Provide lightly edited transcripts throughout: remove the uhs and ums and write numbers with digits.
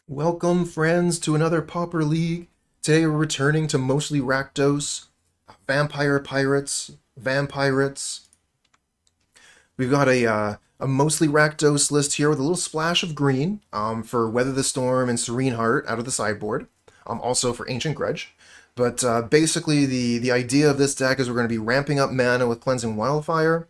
Welcome, friends, to another Pauper League. Today we're returning to mostly Rakdos, Vampire Pirates, Vampirates. We've got a mostly Rakdos list here with a little splash of green for Weather the Storm and Serene Heart out of the sideboard, also for Ancient Grudge. But basically, the idea of this deck is we're going to be ramping up mana with Cleansing Wildfire,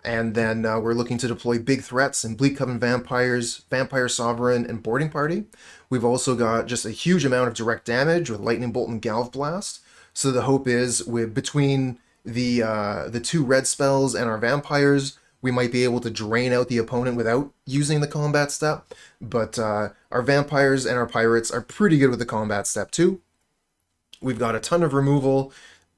and then we're looking to deploy big threats in Bleak Coven Vampires, Vampire Sovereign, and Boarding Party. We've also got just a huge amount of direct damage with Lightning Bolt and Galv Blast. So the hope is, with between the two red spells and our vampires, we might be able to drain out the opponent without using the combat step. But our vampires and our pirates are pretty good with the combat step too. We've got a ton of removal,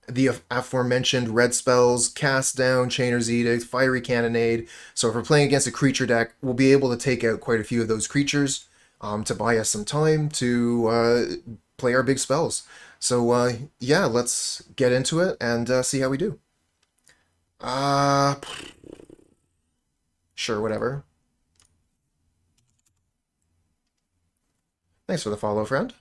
the aforementioned red spells, Cast Down, Chainer's Edict, Fiery Cannonade. So if we're playing against a creature deck, we'll be able to take out quite a few of those creatures to buy us some time to play our big spells. So yeah, let's get into it and see how we do. Uh, sure, whatever. Thanks for the follow, friend.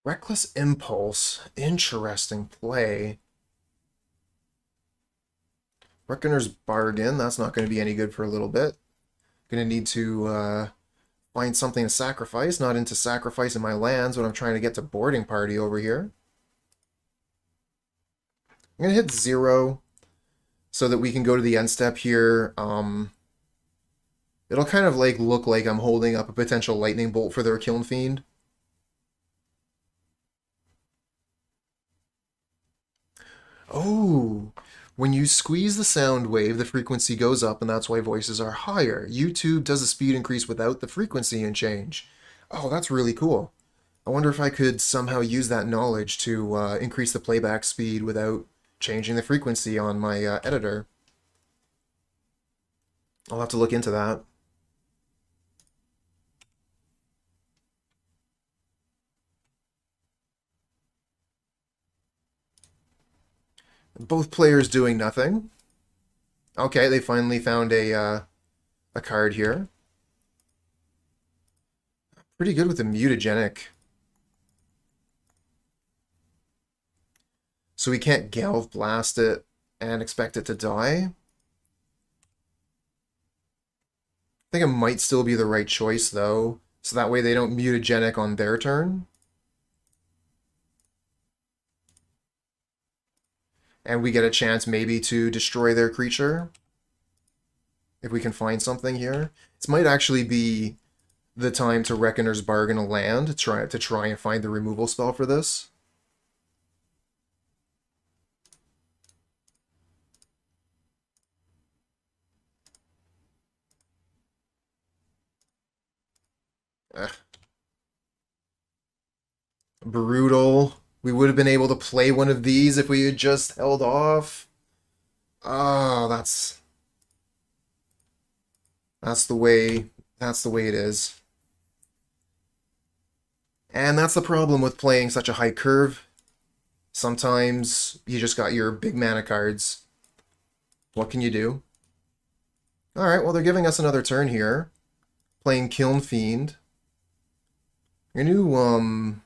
Reckless Impulse. Interesting play. Reckoner's Bargain. That's not going to be any good for a little bit. Going to need to find something to sacrifice. Not into sacrificing my lands when I'm trying to get to Boarding Party over here. I'm going to hit 0 so that we can go to the end step here. It'll kind of like look like I'm holding up a potential lightning bolt for their Kiln Fiend. Oh, when you squeeze the sound wave, the frequency goes up, and that's why voices are higher. YouTube does a speed increase without the frequency and change. Oh, that's really cool. I wonder if I could somehow use that knowledge to increase the playback speed without changing the frequency on my editor. I'll have to look into that. Both players doing nothing. Okay, they finally found a card here. Pretty good with the mutagenic. So we can't Galv Blast it and expect it to die. I think it might still be the right choice, though. So that way they don't mutagenic on their turn. And we get a chance maybe to destroy their creature. If we can find something here. This might actually be the time to Reckoner's Bargain a land to try and find the removal spell for this. Ugh. Brutal. We would have been able to play one of these if we had just held off. Oh, that's the way it is. And that's the problem with playing such a high curve. Sometimes you just got your big mana cards. What can you do? Alright, well they're giving us another turn here. Playing Kiln Fiend. You're gonna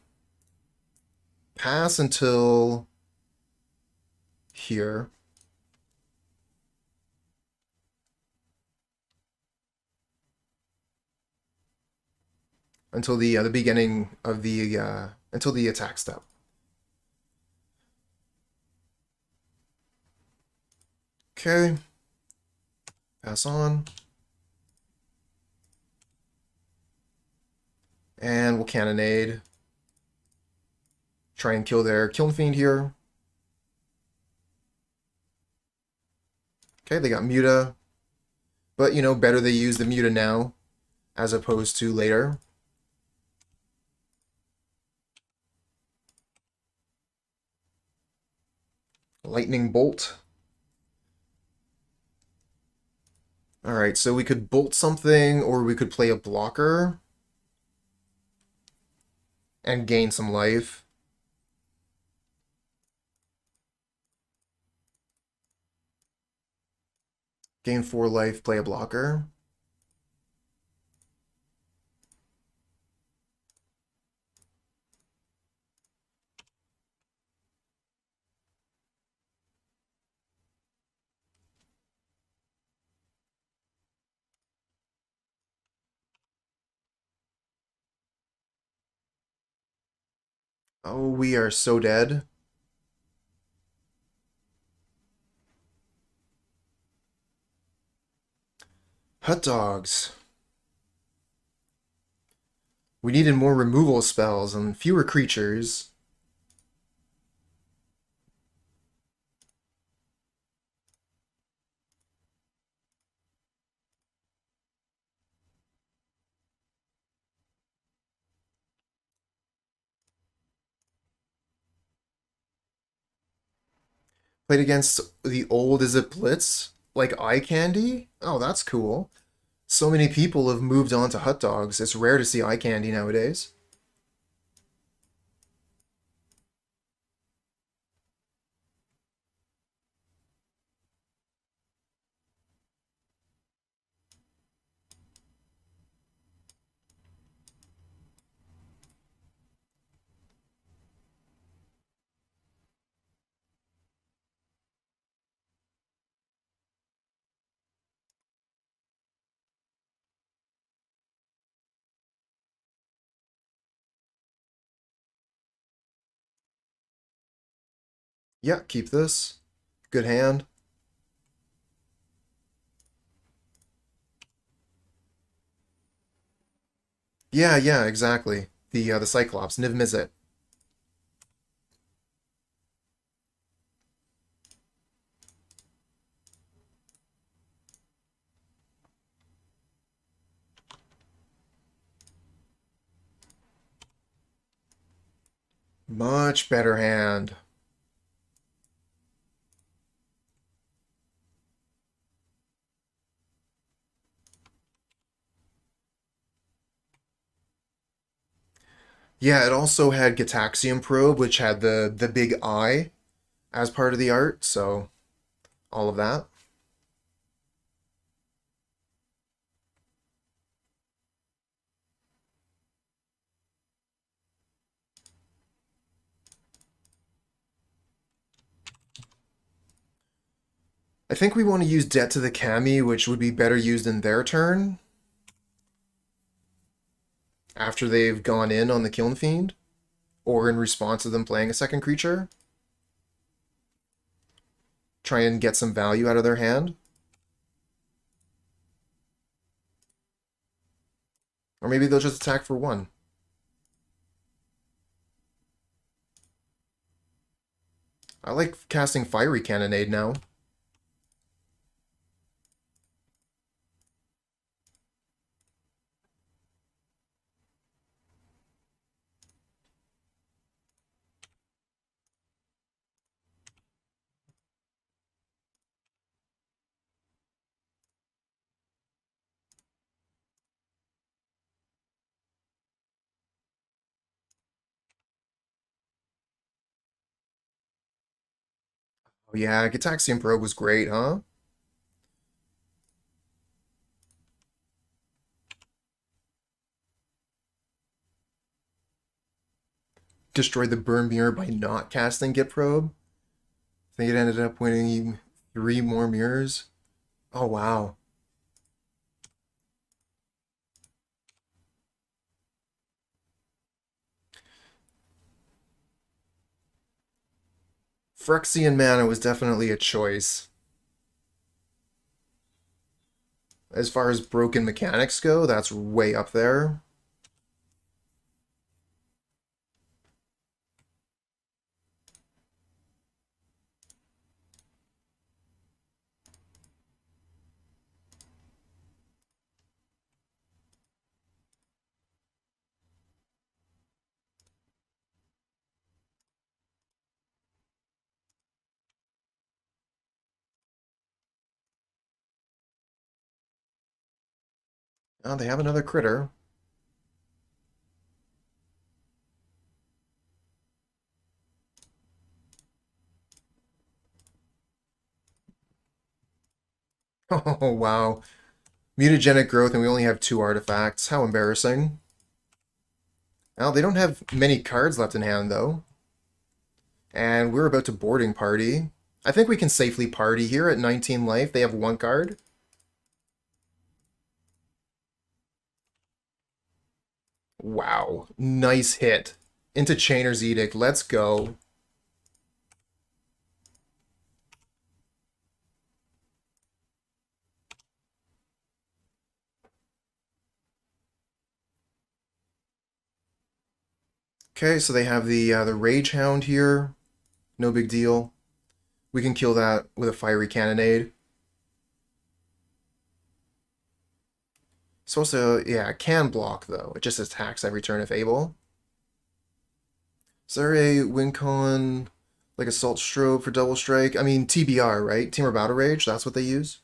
pass until here. Until the beginning of the until the attack step. Okay. Pass on. And we'll Cannonade. Try and kill their Kiln Fiend here. Okay, they got Muta. But, you know, better they use the Muta now as opposed to later. Lightning Bolt. Alright, so we could bolt something, or we could play a blocker and gain some life. Gain 4 life, play a blocker. Oh, we are so dead. Hot dogs. We needed more removal spells and fewer creatures. Played against the old Is It Blitz? Like eye candy? Oh, that's cool. So many people have moved on to hot dogs. It's rare to see eye candy nowadays. Yeah, keep this. Good hand. Yeah, yeah, exactly. The Cyclops, Niv Mizzet. Much better hand. Yeah, it also had Gataxian Probe, which had the big eye as part of the art, so all of that. I think we want to use Debt to the Kami, which would be better used in their turn after they've gone in on the Kiln Fiend, or in response to them playing a second creature. Try and get some value out of their hand. Or maybe they'll just attack for 1. I like casting Fiery Cannonade now. Oh yeah, Gataxian Probe was great, huh? Destroyed the burn mirror by not casting Git Probe. I think it ended up winning 3 more mirrors. Oh wow. Phyrexian Mana was definitely a choice. As far as broken mechanics go, that's way up there. Oh, they have another critter. Oh, wow. Mutagenic growth, and we only have 2 artifacts. How embarrassing. Well, they don't have many cards left in hand, though. And we're about to boarding party. I think we can safely party here at 19 life. They have 1 card. Wow. Nice hit. Into Chainer's Edict. Let's go. Okay, so they have the Rage Hound here. No big deal. We can kill that with a Fiery Cannonade. Supposed to, yeah, it can block, though. It just attacks every turn if able. Is there a Wincon, like Assault Strobe for double strike? I mean, TBR, right? Team or Battle Rage, that's what they use.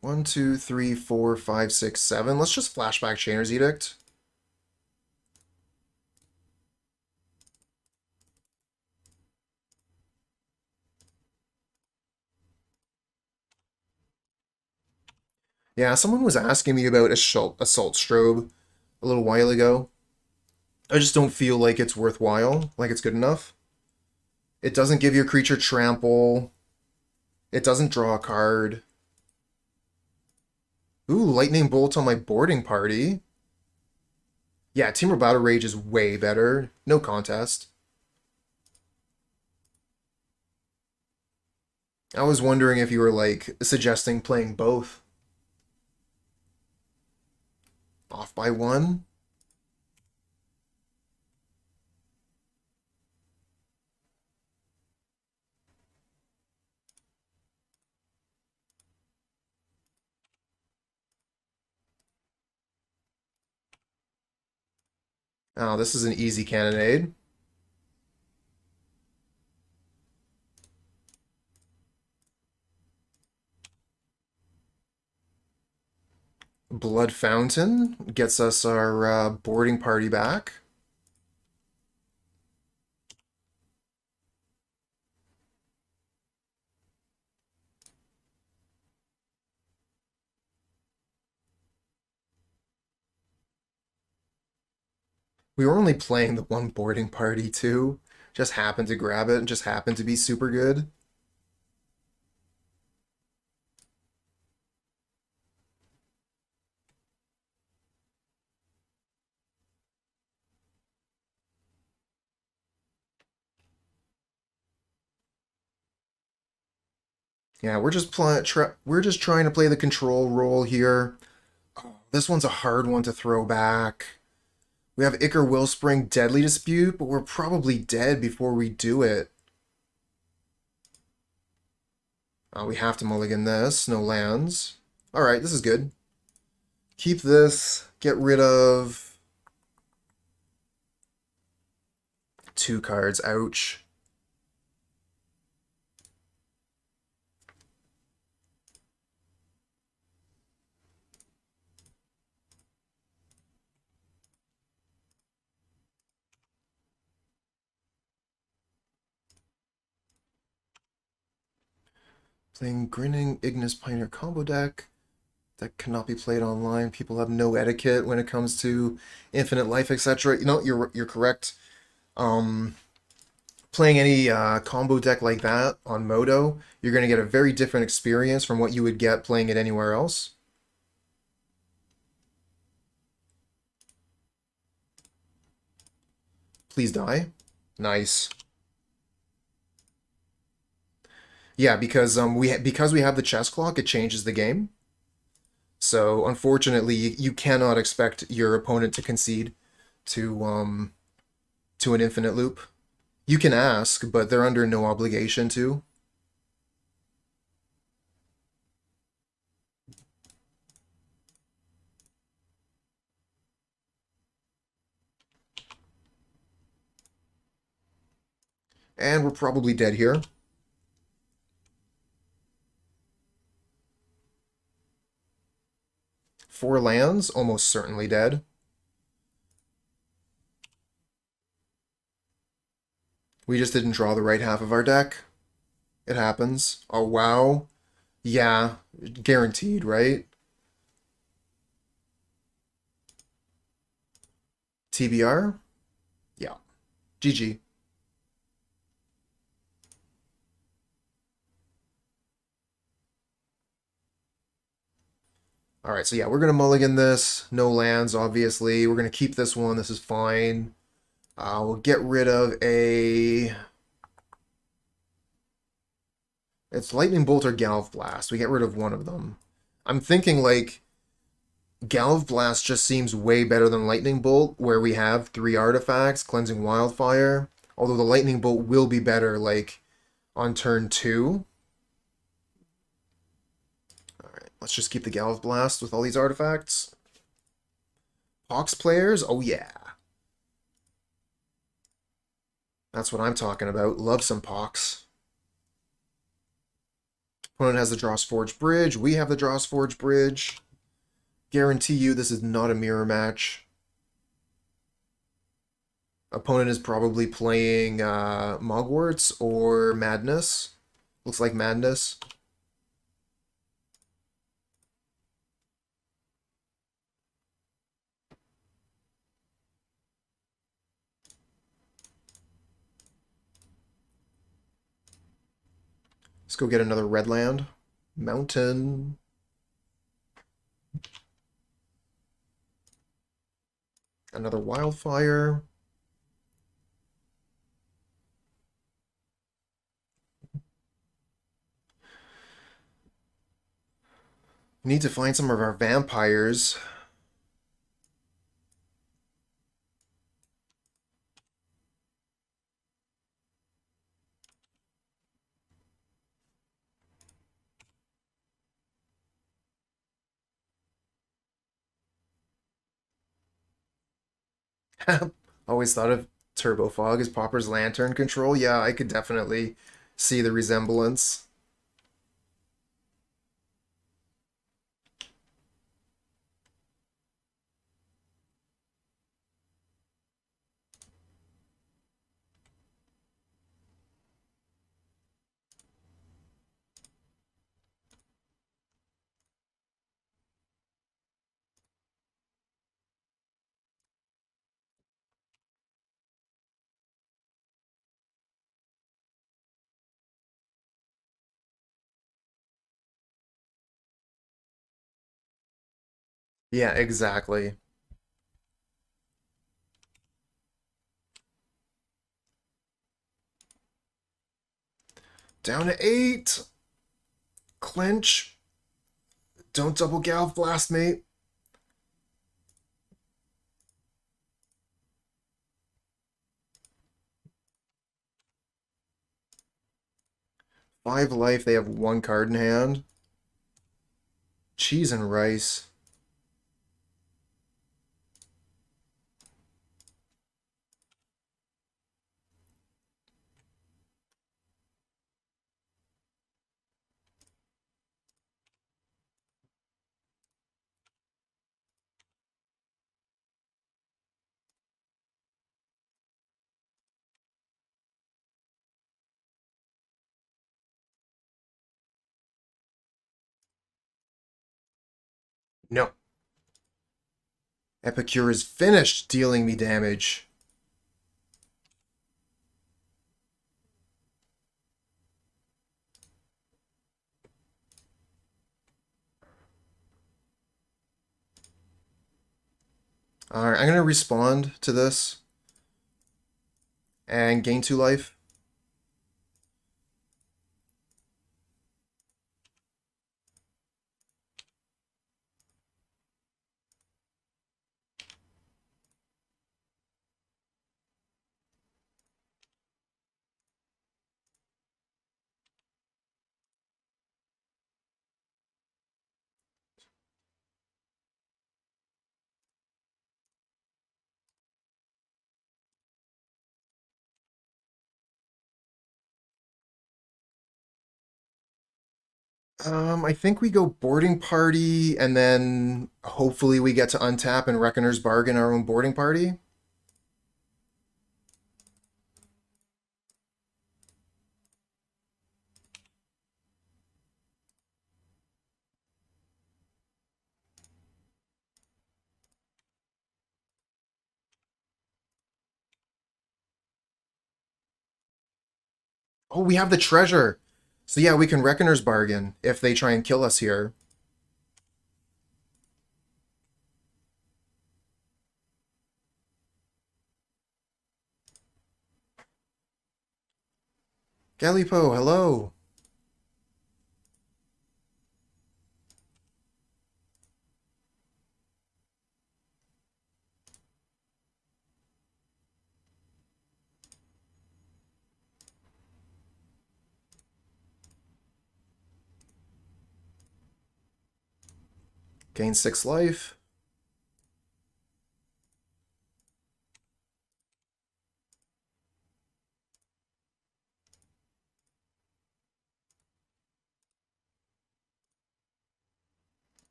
1, 2, 3, 4, 5, 6, 7. Let's just flashback Chainer's Edict. Yeah, someone was asking me about Assault Strobe a little while ago. I just don't feel like it's worthwhile, like it's good enough. It doesn't give your creature trample. It doesn't draw a card. Ooh, Lightning Bolt on my boarding party. Yeah, Team or Battle Rage is way better. No contest. I was wondering if you were, like, suggesting playing both. Off by 1? Oh, this is an easy Cannonade. Blood Fountain gets us our boarding party back. We were only playing the one boarding party, too. Just happened to grab it and just happened to be super good. Yeah, we're just trying to play the control role here. Oh, this one's a hard one to throw back. We have Ichor Wellspring Deadly Dispute, but we're probably dead before we do it. We have to mulligan this. No lands. Alright, this is good. Keep this. Get rid of 2 cards. Ouch. Playing Grinning Ignis Pioneer combo deck. That cannot be played online. People have no etiquette when it comes to infinite life, etc. You know, you're correct. Um, Playing any combo deck like that on Modo, you're going to get a very different experience from what you would get playing it anywhere else. Please die. Nice. Yeah, because because we have the chess clock, it changes the game. So unfortunately, you cannot expect your opponent to concede to an infinite loop. You can ask, but they're under no obligation to. And we're probably dead here. 4 lands, almost certainly dead. We just didn't draw the right half of our deck. It happens. Oh, wow. Yeah, guaranteed, right? TBR? Yeah. GG. All right, so yeah, we're going to mulligan this. No lands, obviously. We're going to keep this one. This is fine. We'll get rid of a... It's Lightning Bolt or Galv Blast. We get rid of one of them. I'm thinking, like, Galv Blast just seems way better than Lightning Bolt, where we have 3 artifacts, Cleansing Wildfire. Although the Lightning Bolt will be better, like, on turn 2. Alright, let's just keep the Galv Blast with all these artifacts. Pox players? Oh yeah. That's what I'm talking about. Love some Pox. Opponent has the Drossforge Bridge. We have the Drossforge Bridge. Guarantee you this is not a mirror match. Opponent is probably playing Mogwarts or Madness. Looks like Madness. Let's go get another red land. Mountain. Another wildfire. We need to find some of our vampires. Always thought of Turbo Fog as Pauper's lantern control. Yeah, I could definitely see the resemblance. Yeah, exactly. Down to 8. Clinch. Don't double Galv Blast, mate. Five life, they have 1 card in hand. Cheese and rice. No. Epicure is finished dealing me damage. Alright, I'm going to respond to this and gain 2 life. I think we go boarding party and then hopefully we get to untap and Reckoner's Bargain our own boarding party. Oh, we have the treasure. So yeah, we can Reckoner's Bargain if they try and kill us here. Galipo, hello. Gain 6 life.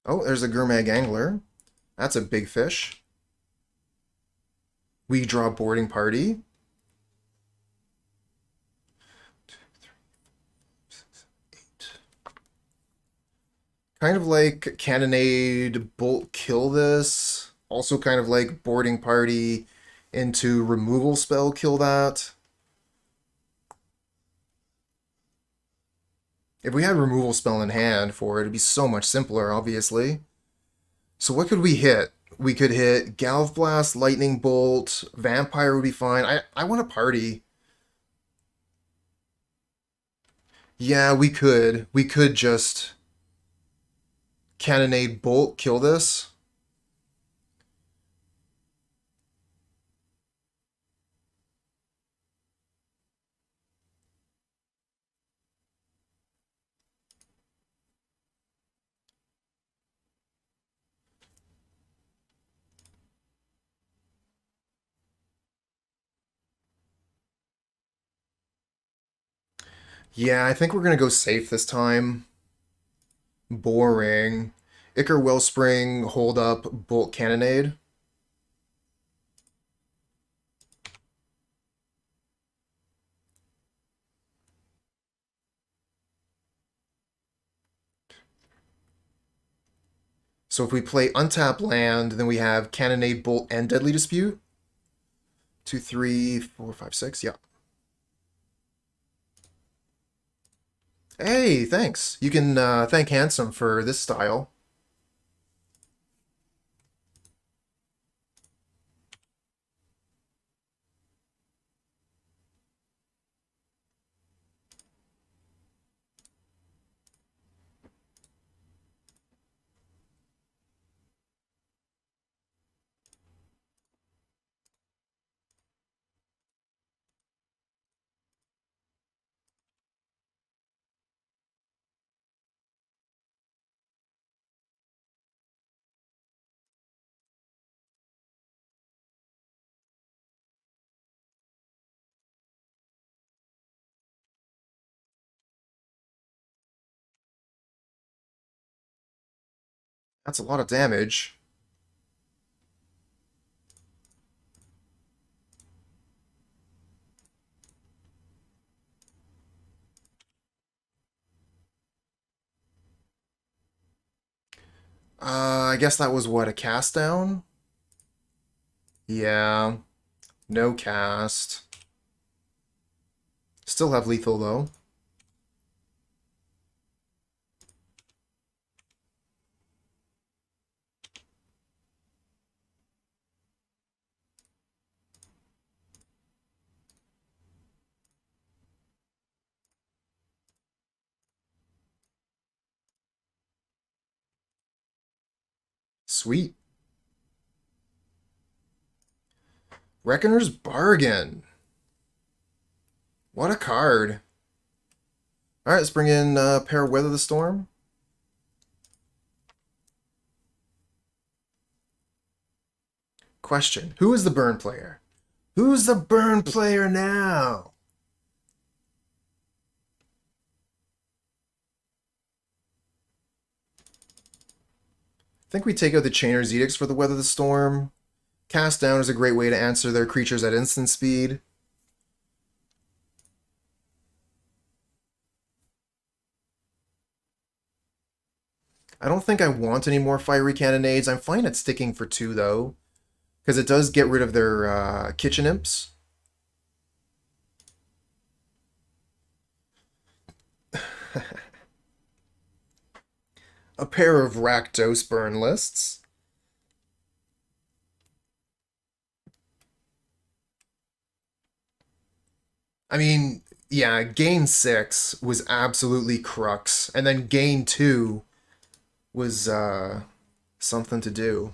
Oh, there's a Gurmag Angler. That's a big fish. We draw boarding party. 2, 3, 6, 8. Kind of like Cannonade, Bolt, kill this. Also kind of like boarding party into removal spell, kill that. If we had removal spell in hand for it, it'd be so much simpler, obviously. So what could we hit? We could hit Galv Blast, Lightning Bolt, Vampire would be fine. I want a party. Yeah, we could. We could just Cannonade Bolt, kill this. Yeah, I think we're gonna go safe this time. Boring. Ichor Wellspring, hold up, Bolt Cannonade. So if we play untap land, then we have Cannonade, Bolt, and Deadly Dispute. 2, 3, 4, 5, 6. Yeah. Hey, thanks. You can thank Handsome for this style. That's a lot of damage. I guess that was what, a cast down? Yeah, no cast. Still have lethal though. Sweet. Reckoner's Bargain. What a card. Alright, let's bring in pair Weather the Storm. Question. Who is the burn player? Who's the burn player now? think we take out the Chainer's Edicts for the Weather the Storm. Cast Down is a great way to answer their creatures at instant speed. I don't think I want any more Fiery Cannonades. I'm fine at sticking for 2, though, because it does get rid of their Kitchen Imps. A pair of Rakdos burn lists. I mean, yeah, gain 6 was absolutely crux, and then gain 2 was something to do.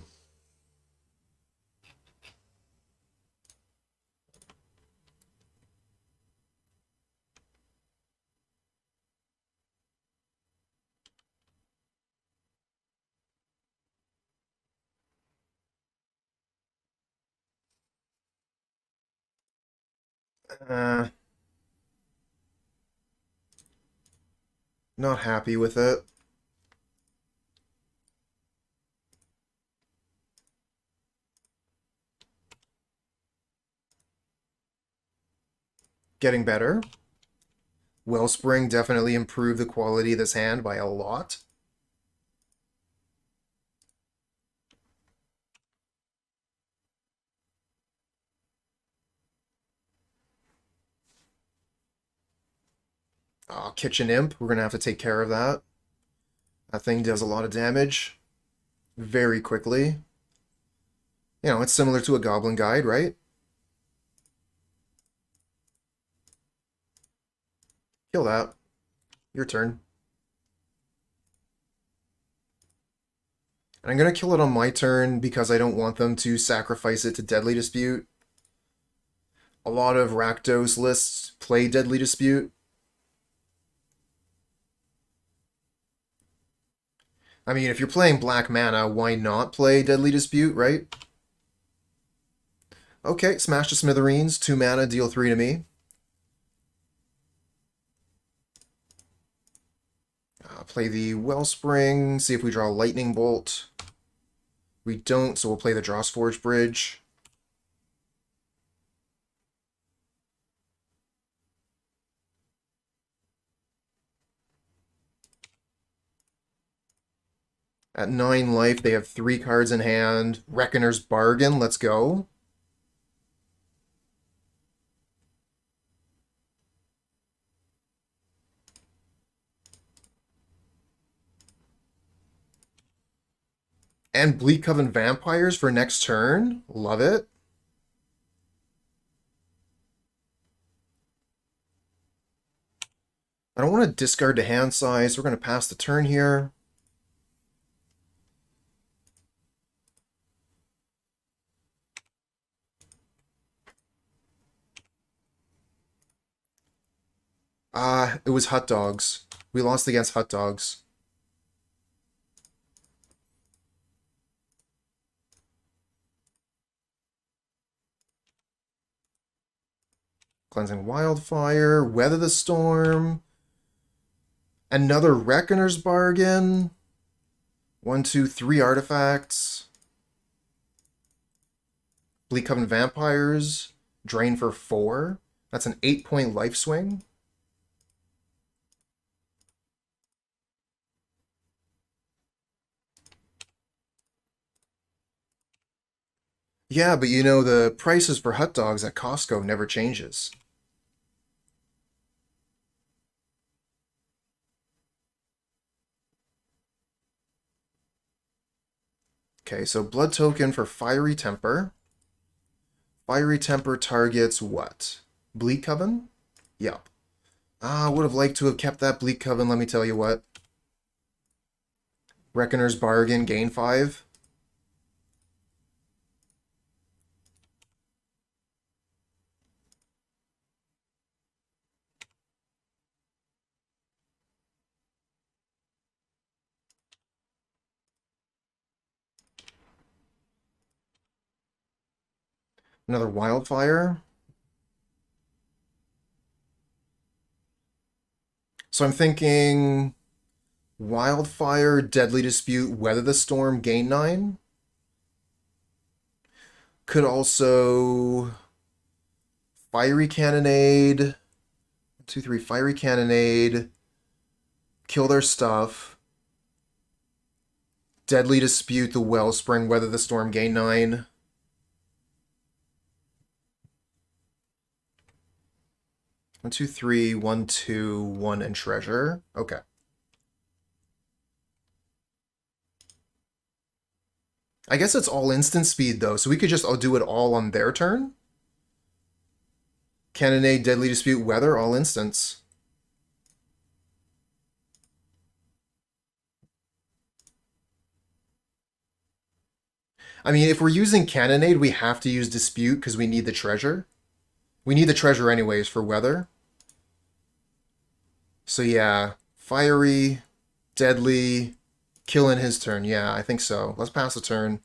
Not happy with it. Getting better. Wellspring definitely improved the quality of this hand by a lot. Kitchen Imp, we're going to have to take care of that. That thing does a lot of damage very quickly. You know, it's similar to a Goblin Guide, right? Kill that. Your turn. And I'm going to kill it on my turn because I don't want them to sacrifice it to Deadly Dispute. A lot of Rakdos lists play Deadly Dispute. I mean, if you're playing black mana, why not play Deadly Dispute, right? Okay, smash to Smithereens, 2 mana, deal 3 to me. Play the Wellspring, see if we draw Lightning Bolt. We don't, so we'll play the Drossforge Bridge. At 9 life, they have 3 cards in hand. Reckoner's Bargain, let's go. And Bleak Coven Vampires for next turn. Love it. I don't want to discard to hand size. We're going to pass the turn here. It was Hot Dogs. We lost against Hot Dogs. Cleansing Wildfire, Weather the Storm, another Reckoner's Bargain, 1, 2, 3 artifacts, Bleak Coven Vampires, drain for 4. That's an 8-point life swing. Yeah, but you know, the prices for hot dogs at Costco never changes. Okay, so Blood Token for Fiery Temper. Fiery Temper targets what? Bleak Coven? Yep. Would have liked to have kept that Bleak Coven, let me tell you what. Reckoner's Bargain, gain 5. Another Wildfire. So I'm thinking Wildfire, Deadly Dispute, Weather the Storm, gain 9. Could also Fiery Cannonade. 2, 3, Fiery Cannonade. Kill their stuff. Deadly Dispute, the Wellspring, Weather the Storm, gain 9. One, 2, 3, 1, 2, 1, and Treasure. Okay. I guess it's all instant speed, though, so we could just do it all on their turn. Cannonade, Deadly Dispute, Weather, all instants. I mean, if we're using Cannonade, we have to use Dispute because we need the treasure. We need the treasure anyways for Weather. So yeah, Fiery, Deadly, kill in his turn. Yeah, I think so. Let's pass the turn.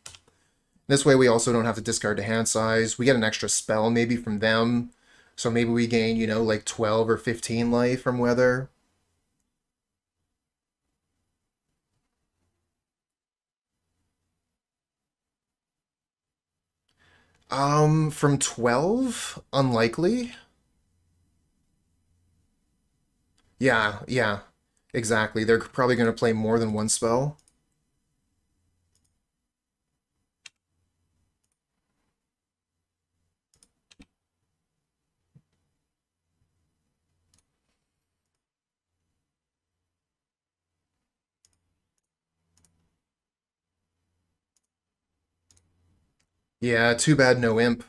This way we also don't have to discard the hand size. We get an extra spell maybe from them. So maybe we gain, you know, like 12 or 15 life from Weather. From 12? Unlikely. Yeah, yeah, exactly. They're probably going to play more than one spell. Yeah, too bad no imp.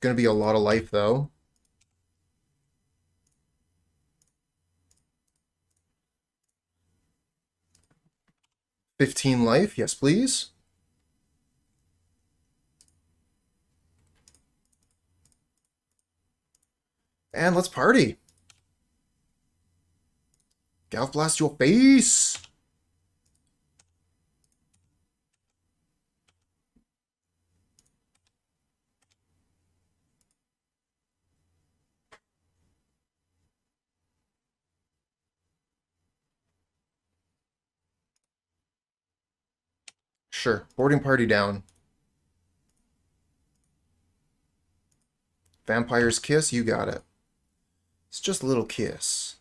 Gonna be a lot of life, though. $15 life, yes please. And let's party. Galv blast your face! Sure, boarding party down. Vampire's Kiss, you got it. It's just a little kiss.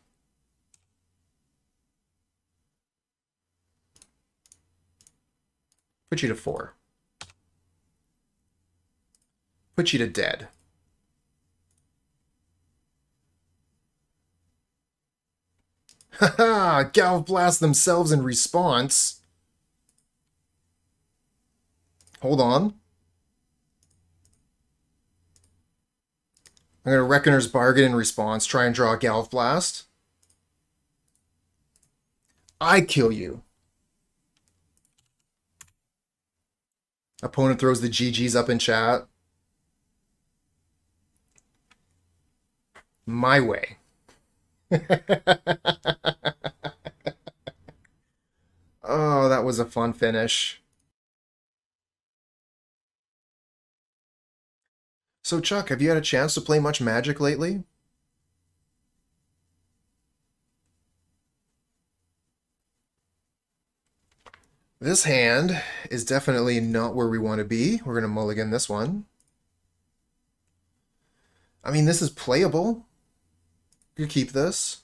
Put you to 4. Put you to dead. Haha! Galv blast themselves in response. Hold on. I'm going to Reckoner's Bargain in response. Try and draw a Galv blast. I kill you. Opponent throws the GGs up in chat. My way. Oh, that was a fun finish. So, Chuck, have you had a chance to play much Magic lately? This hand is definitely not where we want to be. We're going to mulligan this one. I mean, this is playable. You keep this.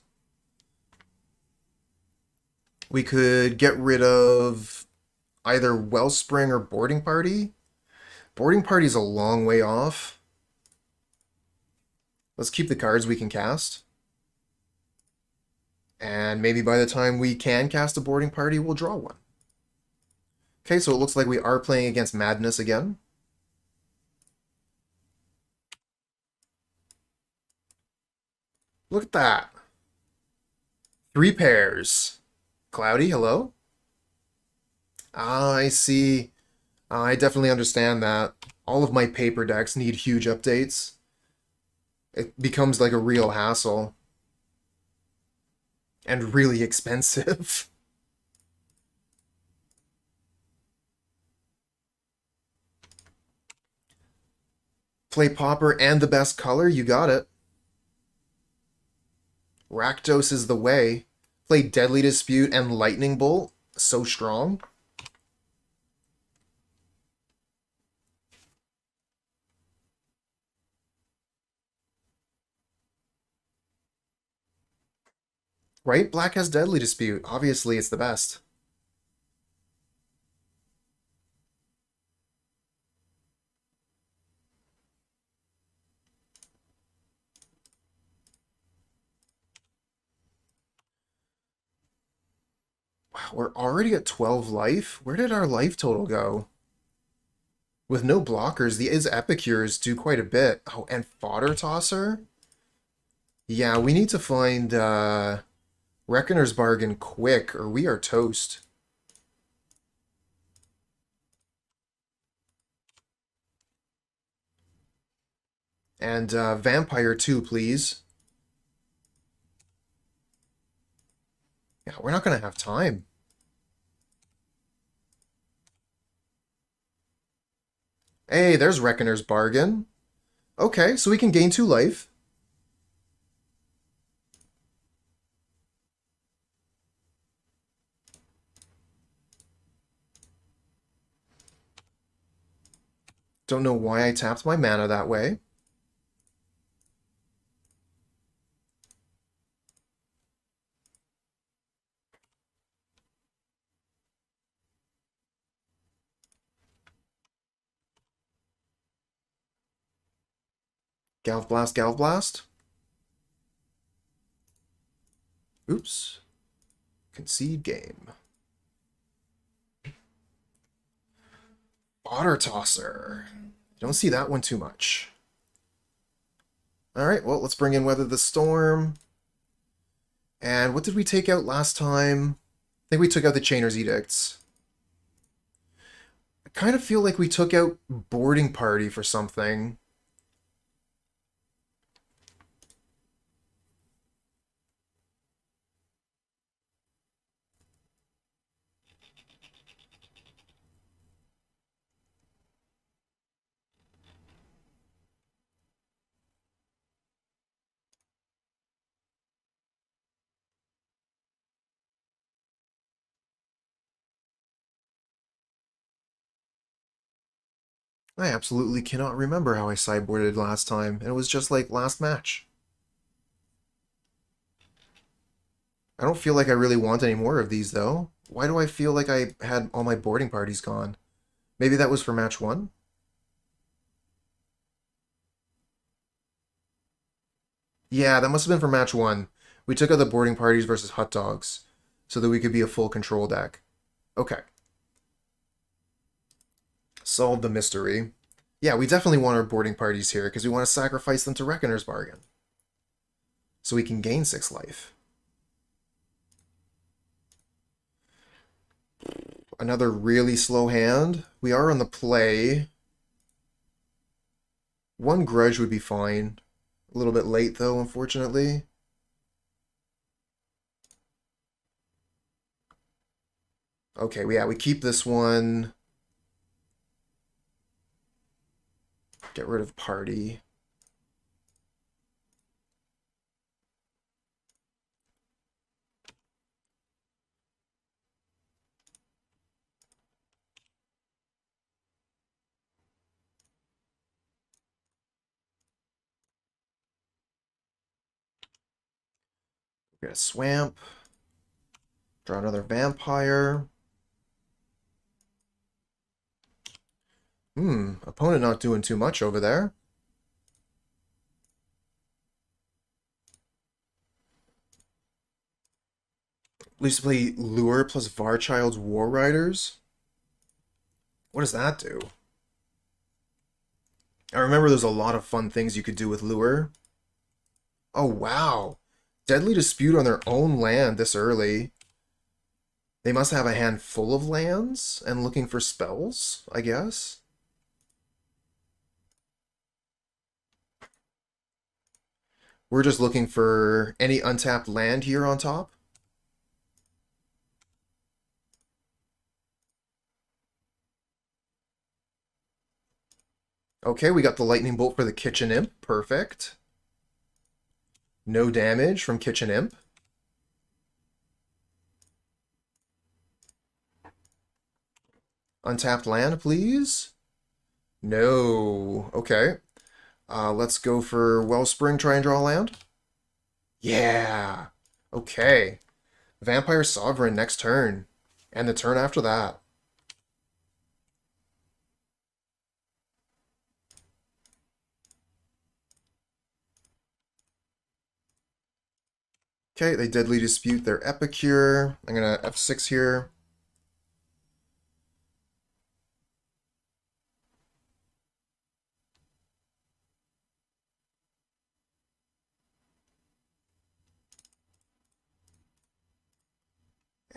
We could get rid of either Wellspring or Boarding Party. Boarding Party's a long way off. Let's keep the cards we can cast. And maybe by the time we can cast a Boarding Party, we'll draw one. Okay, so it looks like we are playing against Madness again. Look at that. 3 pairs. Cloudy, hello? Ah, I see. I definitely understand that. All of my paper decks need huge updates. It becomes like a real hassle. And really expensive. Play Pauper and the best color, you got it. Rakdos is the way. Play Deadly Dispute and Lightning Bolt. So strong. Right? Black has Deadly Dispute. Obviously, it's the best. Wow, we're already at 12 life? Where did our life total go? With no blockers, the Epicures do quite a bit. Oh, and Fodder Tosser? Yeah, we need to find Reckoner's Bargain quick, or we are toast. And Vampire too, please. Yeah, we're not going to have time. Hey, there's Reckoner's Bargain. Okay, so we can gain 2 life. Don't know why I tapped my mana that way. Galv Blast, Galv Blast. Oops. Concede game. Otter Tosser. Don't see that one too much. Alright, well, let's bring in Weather the Storm. And what did we take out last time? I think we took out the Chainer's Edicts. I kind of feel like we took out Boarding Party for something. I absolutely cannot remember how I sideboarded last time, and it was just like last match. I don't feel like I really want any more of these, though. Why do I feel like I had all my boarding parties gone? Maybe that was for match 1? Yeah, that must have been for match 1. We took out the boarding parties versus hot dogs, so that we could be a full control deck. Okay. Solved the mystery. Yeah, we definitely want our boarding parties here, because we want to sacrifice them to Reckoner's Bargain. So we can gain 6 life. Another really slow hand. We are on the play. 1 Grudge would be fine. A little bit late, though, unfortunately. Okay, yeah, we keep this one. Get rid of Party. We got a Swamp. Draw another Vampire. Opponent not doing too much over there. We used to play Lure plus Varchild's War Riders. What does that do? I remember there's a lot of fun things you could do with Lure. Oh, wow. Deadly Dispute on their own land this early. They must have a hand full of lands and looking for spells, I guess. We're just looking for any untapped land here on top. Okay, we got the lightning bolt for the Kitchen Imp. Perfect. No damage from Kitchen Imp. Untapped land, please. No. Okay. Let's go for Wellspring, try and draw land. Yeah. Okay. Vampire Sovereign next turn. And the turn after that. Okay, they deadly dispute their Epicure. I'm gonna F6 here.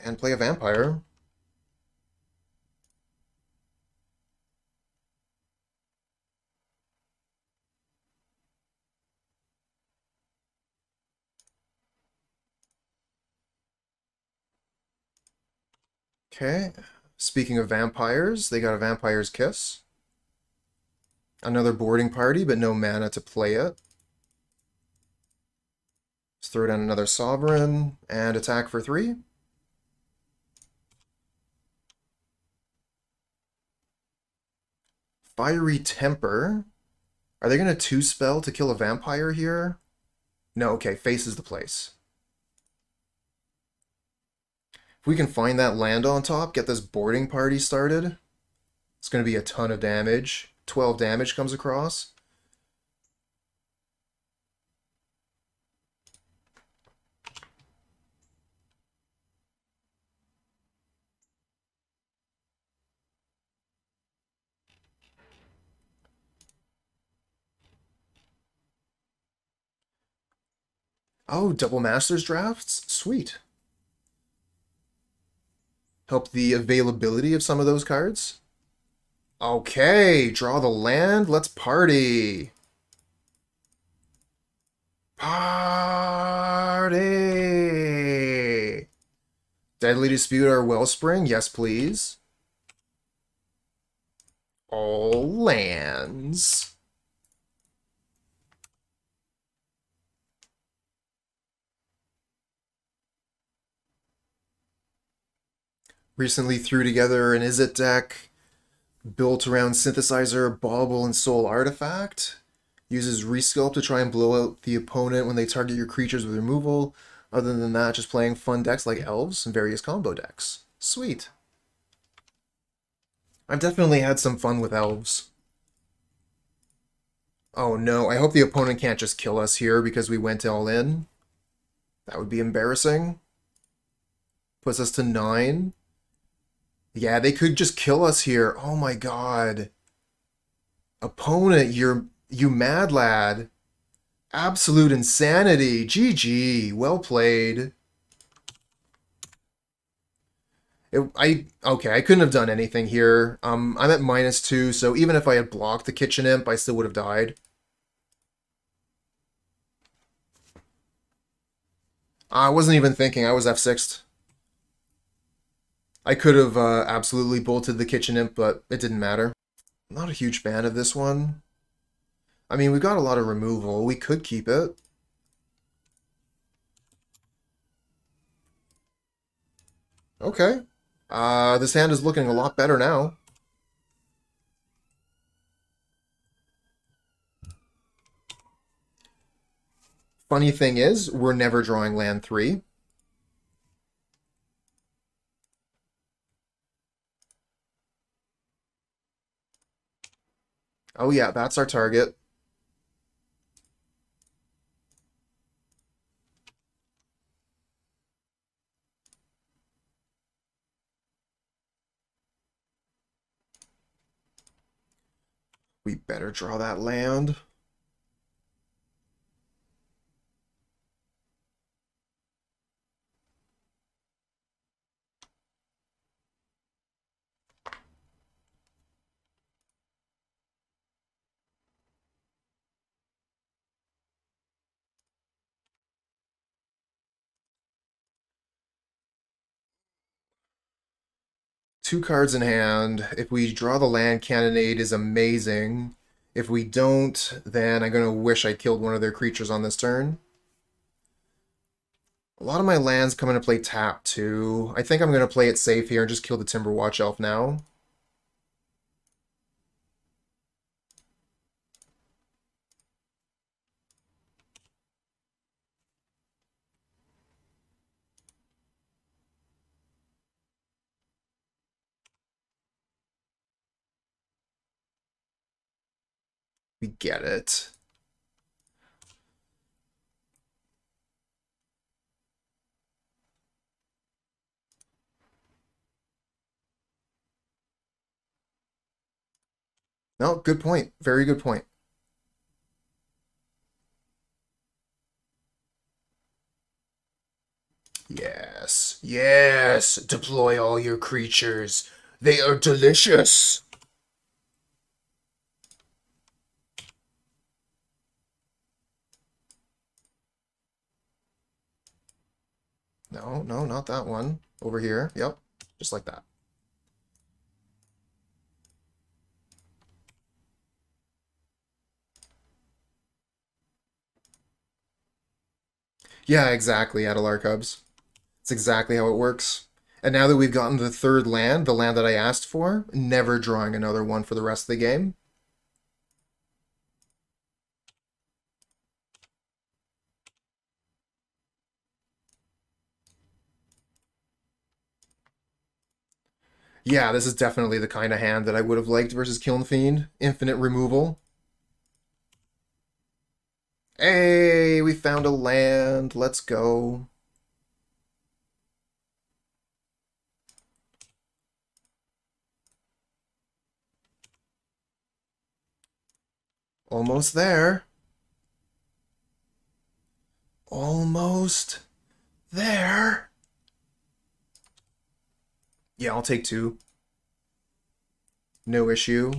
And play a vampire. Okay. Speaking of vampires, they got a Vampire's Kiss. Another boarding party, but no mana to play it. Let's throw down another Sovereign and attack for 3. Fiery Temper. Are they going to 2-spell to kill a vampire here? No, okay, faces the place. If we can find that land on top, get this boarding party started, it's going to be a ton of damage. 12 damage comes across. Oh, double Masters drafts? Sweet. Help the availability of some of those cards. Okay, draw the land. Let's party. Party! Deadly Dispute our Wellspring? Yes, please. All lands. Recently threw together an Izzet deck built around Synthesizer, Bauble, and Soul Artifact. Uses Resculpt to try and blow out the opponent when they target your creatures with removal. Other than that, just playing fun decks like Elves and various combo decks. Sweet. I've definitely had some fun with Elves. Oh no, I hope the opponent can't just kill us here because we went all in. That would be embarrassing. Puts us to 9. Yeah, they could just kill us here. Oh my god. Opponent, you mad lad. Absolute insanity. GG. Well played. Okay, I couldn't have done anything here. I'm at -2, so even if I had blocked the Kitchen Imp, I still would have died. I wasn't even thinking. I was F6'd. I could have absolutely bolted the Kitchen Imp, but it didn't matter. Not a huge fan of this one. I mean, we got a lot of removal. We could keep it. Okay. This hand is looking a lot better now. Funny thing is, we're never drawing land 3. Oh yeah, that's our target. We better draw that land. Two cards in hand. If we draw the land, Cannonade is amazing. If we don't, then I'm going to wish I killed one of their creatures on this turn. A lot of my lands come into play tap, too. I think I'm going to play it safe here and just kill the Timberwatch Elf now. We get it. No, good point. Very good point. Yes. Yes. Deploy all your creatures. They are delicious. No, no, not that one. Over here. Yep. Just like that. Yeah, exactly, Adelar Cubs. It's exactly how it works. And now that we've gotten the third land, the land that I asked for, never drawing another one for the rest of the game. Yeah, this is definitely the kind of hand that I would have liked versus Kiln Fiend. Infinite removal. Hey, we found a land. Let's go. Almost there. Almost there. Yeah, I'll take 2. No issue.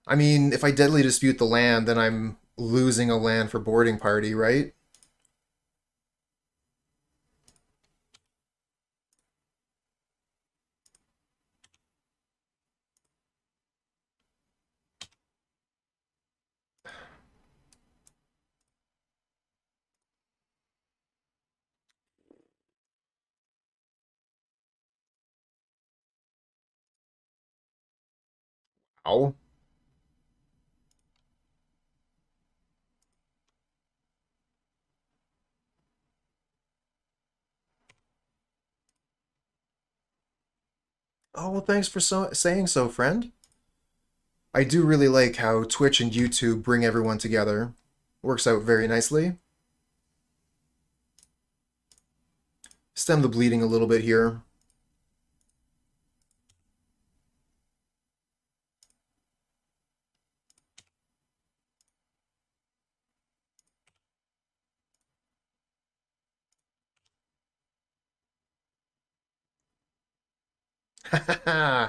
I mean, if I deadly dispute the land, then I'm losing a land for boarding party, right? Ow. Oh, well, thanks for saying so, friend. I do really like how Twitch and YouTube bring everyone together. Works out very nicely. Stem the bleeding a little bit here.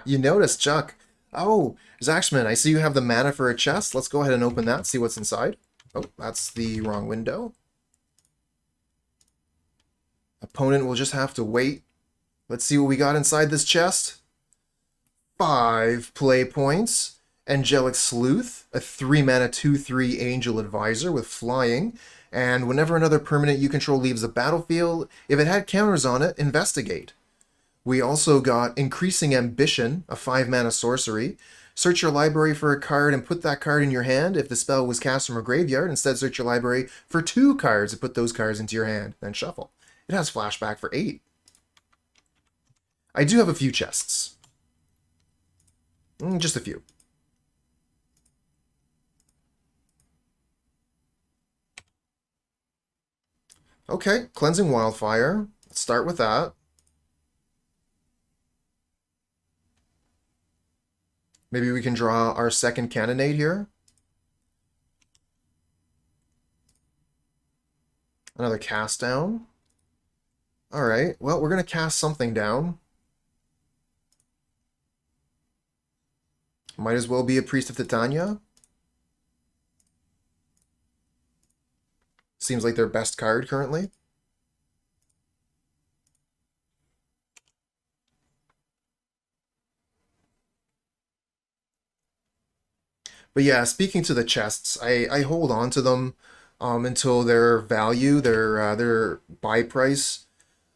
You noticed, Chuck. Oh, Zaxman, I see you have the mana for a chest. Let's go ahead and open that, see what's inside. Oh, that's the wrong window. Opponent will just have to wait. Let's see what we got inside this chest. 5 play points. Angelic Sleuth, a 3-mana 2/3 Angel Advisor with flying. And whenever another permanent you control leaves the battlefield, if it had counters on it, investigate. We also got Increasing Ambition, a 5-mana sorcery. Search your library for a card and put that card in your hand. If the spell was cast from a graveyard, instead search your library for 2 cards and put those cards into your hand, then shuffle. It has flashback for 8. I do have a few chests. Just a few. Okay, Cleansing Wildfire. Let's start with that. Maybe we can draw our second Cannonade here. Another cast down. Alright, well, we're going to cast something down. Might as well be a Priest of Titania. Seems like their best card currently. But yeah, speaking to the chests, I hold on to them until their value, their buy price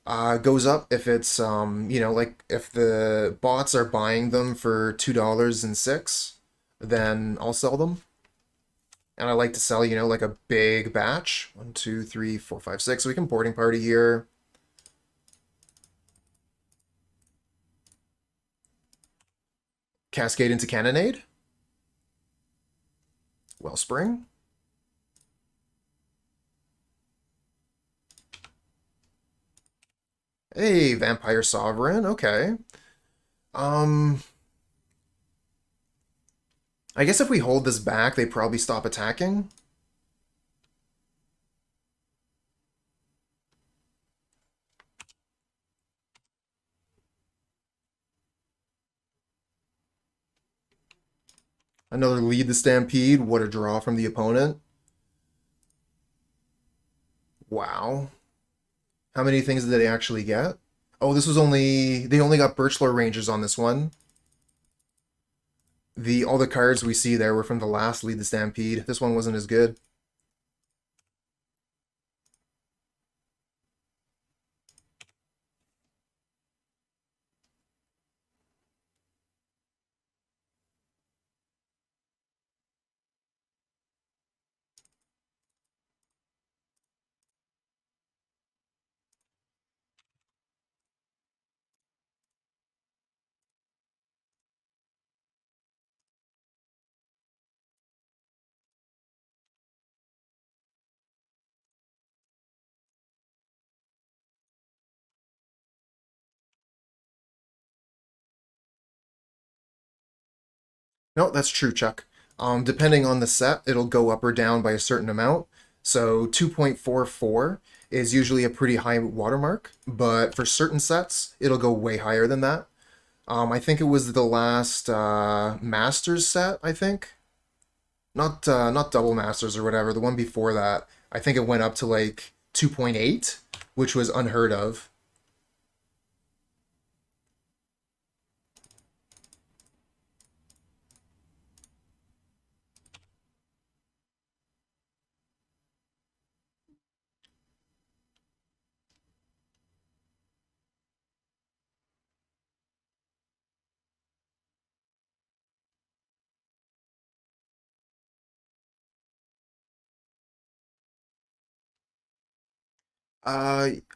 goes up. If it's like if the bots are buying them for $2.06, then I'll sell them. And I like to sell, like a big batch. 1, 2, 3, 4, 5, 6. So we can boarding party here. Cascade into Cannonade. Wellspring. Hey, Vampire Sovereign. Okay. I guess if we hold this back, they probably stop attacking. Another lead the Stampede. What a draw from the opponent. Wow. How many things did they actually get? Oh, this was only... They only got Birchlore Rangers on this one. All the cards we see there were from the last Lead the Stampede. This one wasn't as good. No, that's true, Chuck. Depending on the set, it'll go up or down by a certain amount. So 2.44 is usually a pretty high watermark, but for certain sets, it'll go way higher than that. I think it was the last Masters set, I think. Not Double Masters or whatever, the one before that. I think it went up to like 2.8, which was unheard of.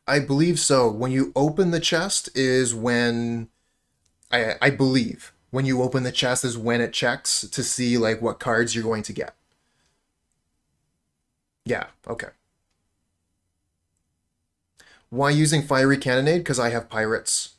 I believe so. When you open the chest is when I believe when you open the chest is when it checks to see like what cards you're going to get. Yeah, okay. Why using Fiery Cannonade? Because I have pirates.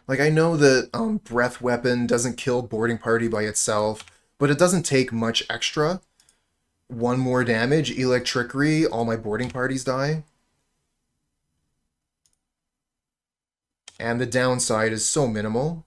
Like I know that Breath Weapon doesn't kill Boarding Party by itself, but it doesn't take much extra. One more damage, Electrickery, all my boarding parties die. And the downside is so minimal.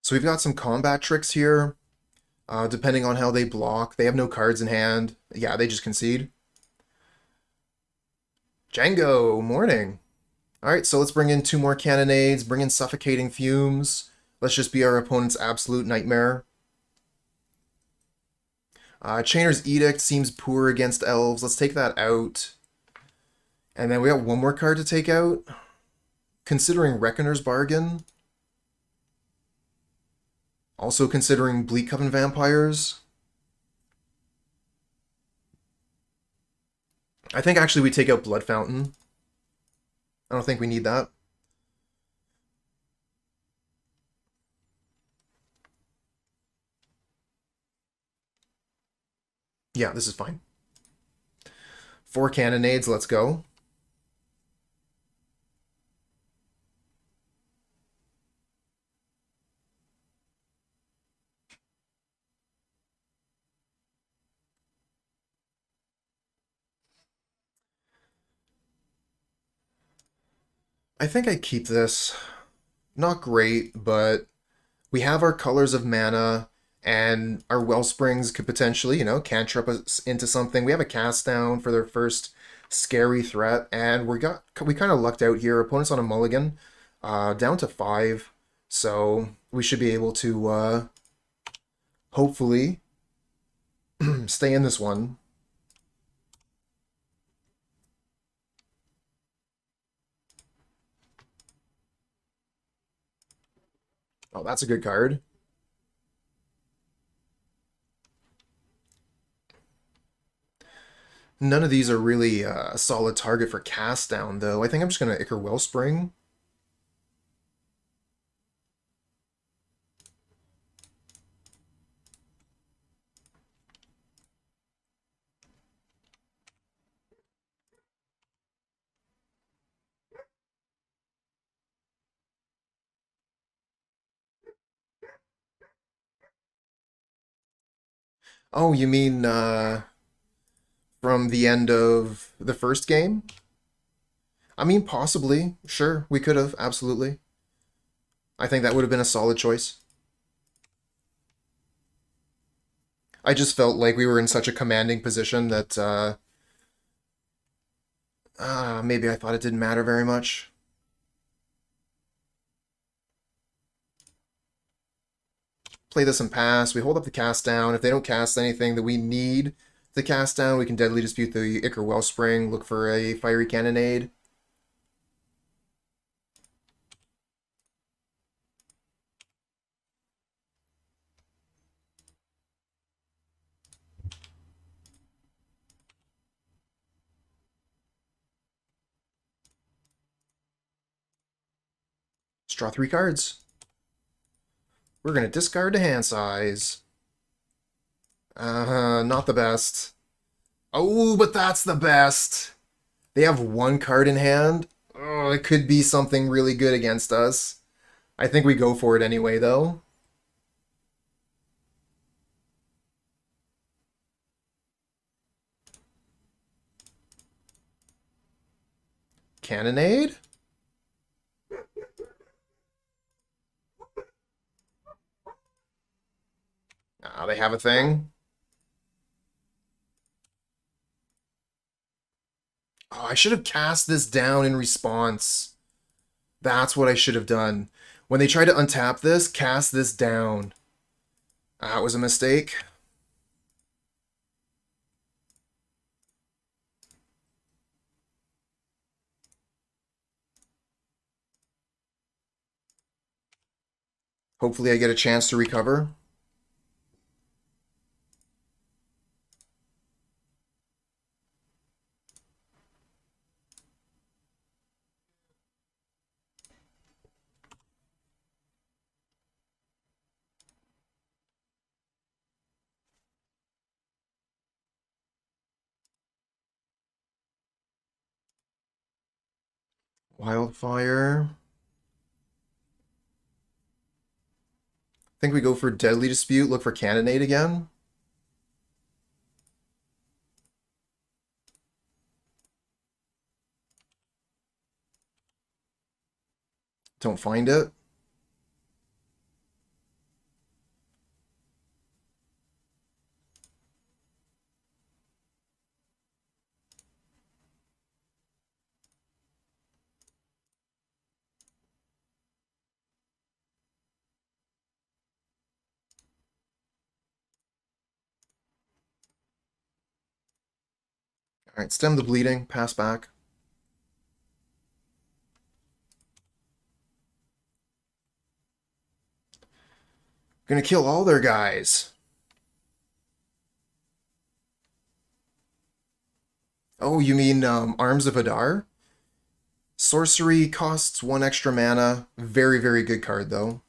So we've got some combat tricks here. Depending on how they block. They have no cards in hand. Yeah, they just concede. Django, morning. Alright, so let's bring in 2 more Cannonades, bring in Suffocating Fumes. Let's just be our opponent's absolute nightmare. Chainer's Edict seems poor against Elves. Let's take that out. And then we got one more card to take out. Considering Reckoner's Bargain. Also considering Bleak Coven Vampires. I think actually we take out Blood Fountain. I don't think we need that. Yeah, this is fine. 4 Cannonades, let's go. I think I keep this. Not great, but we have our Colors of Mana, and our Wellsprings could potentially, cantrip us into something. We have a cast down for their first scary threat, and we kind of lucked out here. Opponents on a mulligan, down to 5, so we should be able to hopefully stay in this one. Oh, that's a good card. None of these are really a solid target for cast down, though. I think I'm just going to Ichor Wellspring. Oh, you mean from the end of the first game? I mean, possibly. Sure, we could have. Absolutely. I think that would have been a solid choice. I just felt like we were in such a commanding position that maybe I thought it didn't matter very much. Play this and pass. We hold up the cast down. If they don't cast anything that we need to cast down, we can Deadly Dispute the Ichor Wellspring, look for a Fiery Cannonade. Let's draw 3 cards. We're going to discard the hand size. Not the best. Oh, but that's the best. They have 1 card in hand. Oh, it could be something really good against us. I think we go for it anyway, though. Cannonade? Ah, they have a thing. Oh, I should have cast this down in response. That's what I should have done. When they try to untap this, cast this down. That was a mistake. Hopefully I get a chance to recover. Wildfire. I think we go for Deadly Dispute, look for Cannonade again. Don't find it. Alright, stem the bleeding, pass back. Gonna kill all their guys. Oh, you mean Arms of Hadar? Sorcery costs 1 extra mana. Very, very good card, though.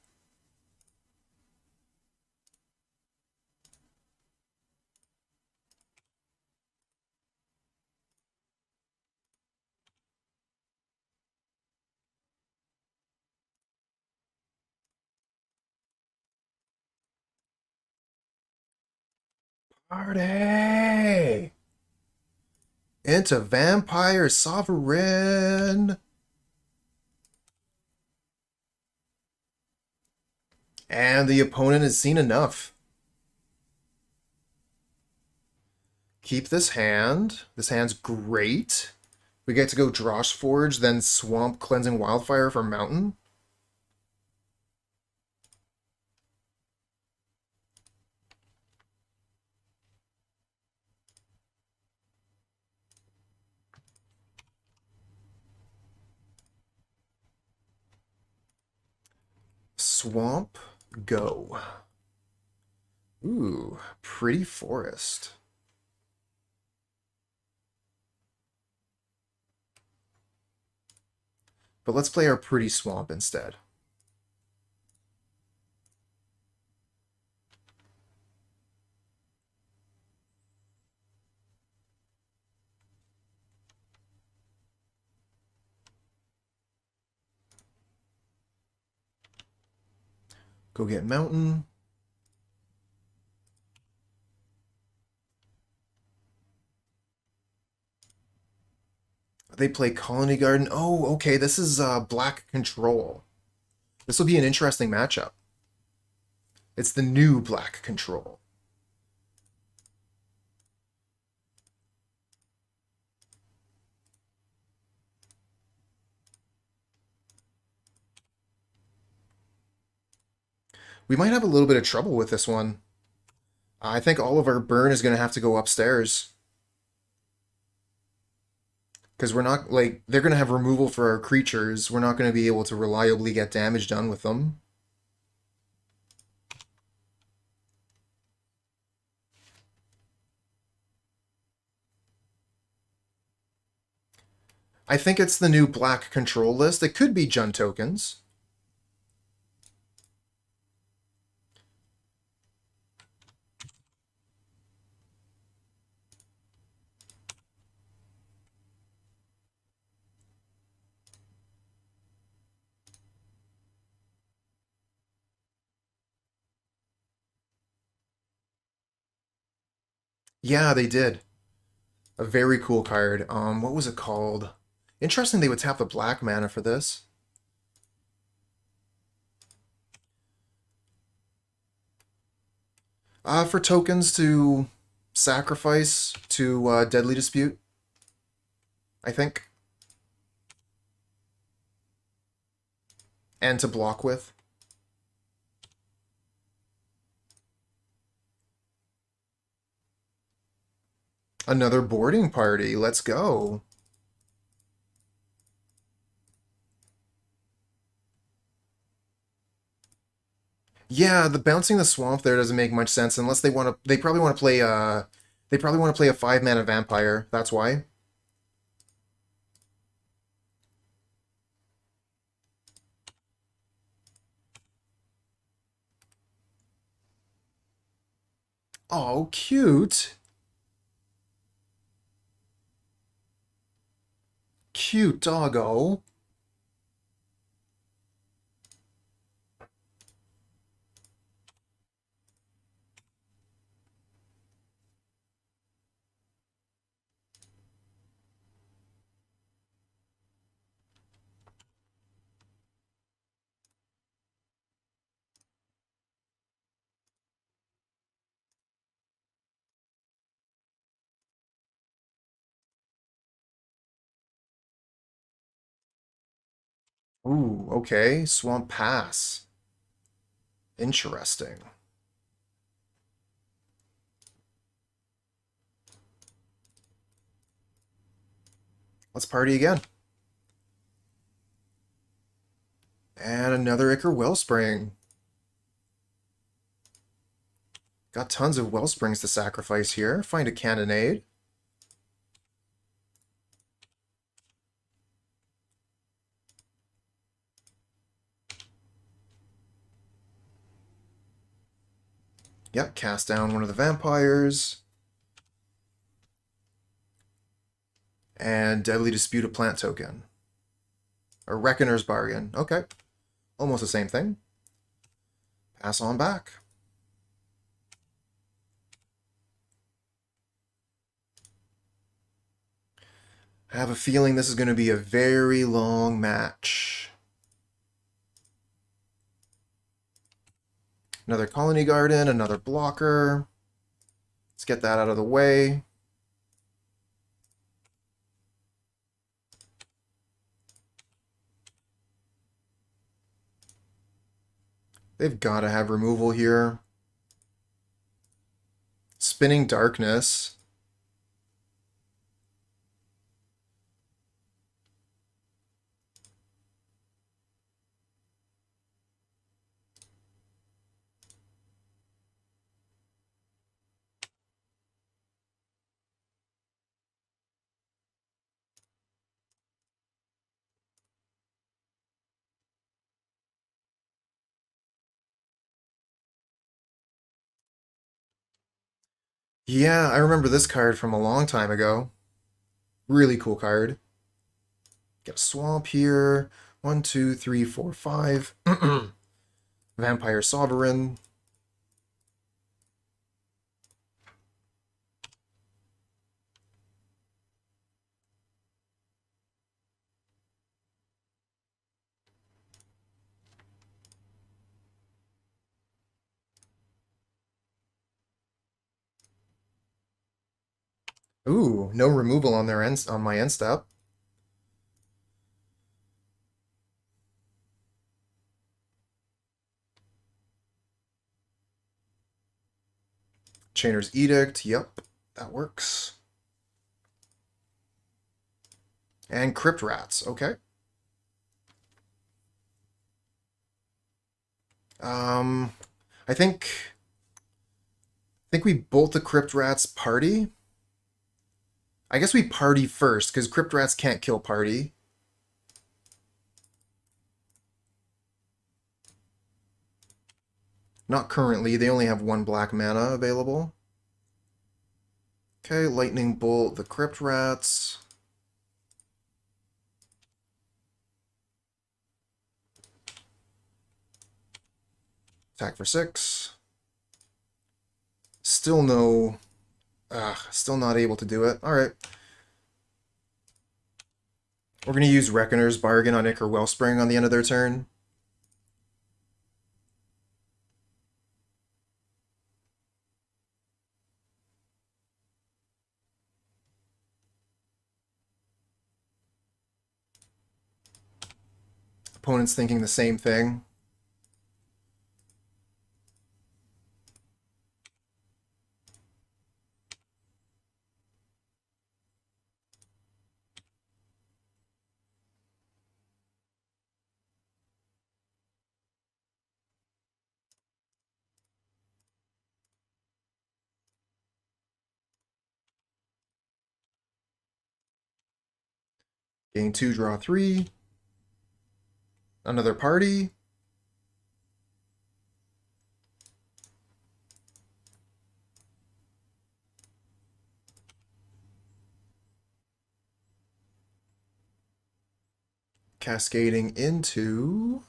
Party! Into Vampire Sovereign! And the opponent has seen enough. Keep this hand. This hand's great. We get to go Drossforge, then Swamp Cleansing Wildfire for Mountain. Swamp, go. Ooh, pretty forest. But let's play our pretty swamp instead. Go get mountain. They play Colony Garden. Oh, okay, this is black control. This will be an interesting matchup. It's the new black control. We might have a little bit of trouble with this one. I think all of our burn is going to have to go upstairs. Because we're not, like, they're going to have removal for our creatures. We're not going to be able to reliably get damage done with them. I think it's the new black control list. It could be Jund tokens. Yeah, they did. A very cool card. What was it called? Interesting they would tap the black mana for this. For tokens to sacrifice to Deadly Dispute, I think. And to block with. Another boarding party. Let's go. Yeah, the bouncing the swamp there doesn't make much sense unless they want to. They probably want to play. They probably want to play a 5-mana vampire. That's why. Oh, cute. Cute doggo. Ooh, okay. Swamp Pass. Interesting. Let's party again. And another Ichor Wellspring. Got tons of Wellsprings to sacrifice here. Find a Cannonade. Yep, cast down one of the vampires. And Deadly Dispute a plant token. A Reckoner's Bargain. Okay. Almost the same thing. Pass on back. I have a feeling this is going to be a very long match. Another Colony Garden, another blocker. Let's get that out of the way. They've got to have removal here. Spinning Darkness. Yeah, I remember this card from a long time ago. Really cool card. Get a swamp here. 1, 2, 3, 4, 5. Vampire Sovereign. Ooh, no removal on their end on my end step. Chainer's Edict. Yep, that works. And Crypt Rats. Okay. Um, I think we bolt the Crypt Rats party. I guess we party first, because Crypt Rats can't kill party. Not currently, they only have 1 black mana available. Okay, Lightning Bolt the Crypt Rats. Attack for 6. Still no... still not able to do it. Alright. We're going to use Reckoner's Bargain on Ichor Wellspring on the end of their turn. Opponent's thinking the same thing. Gain 2, draw 3. Another party. Cascading into...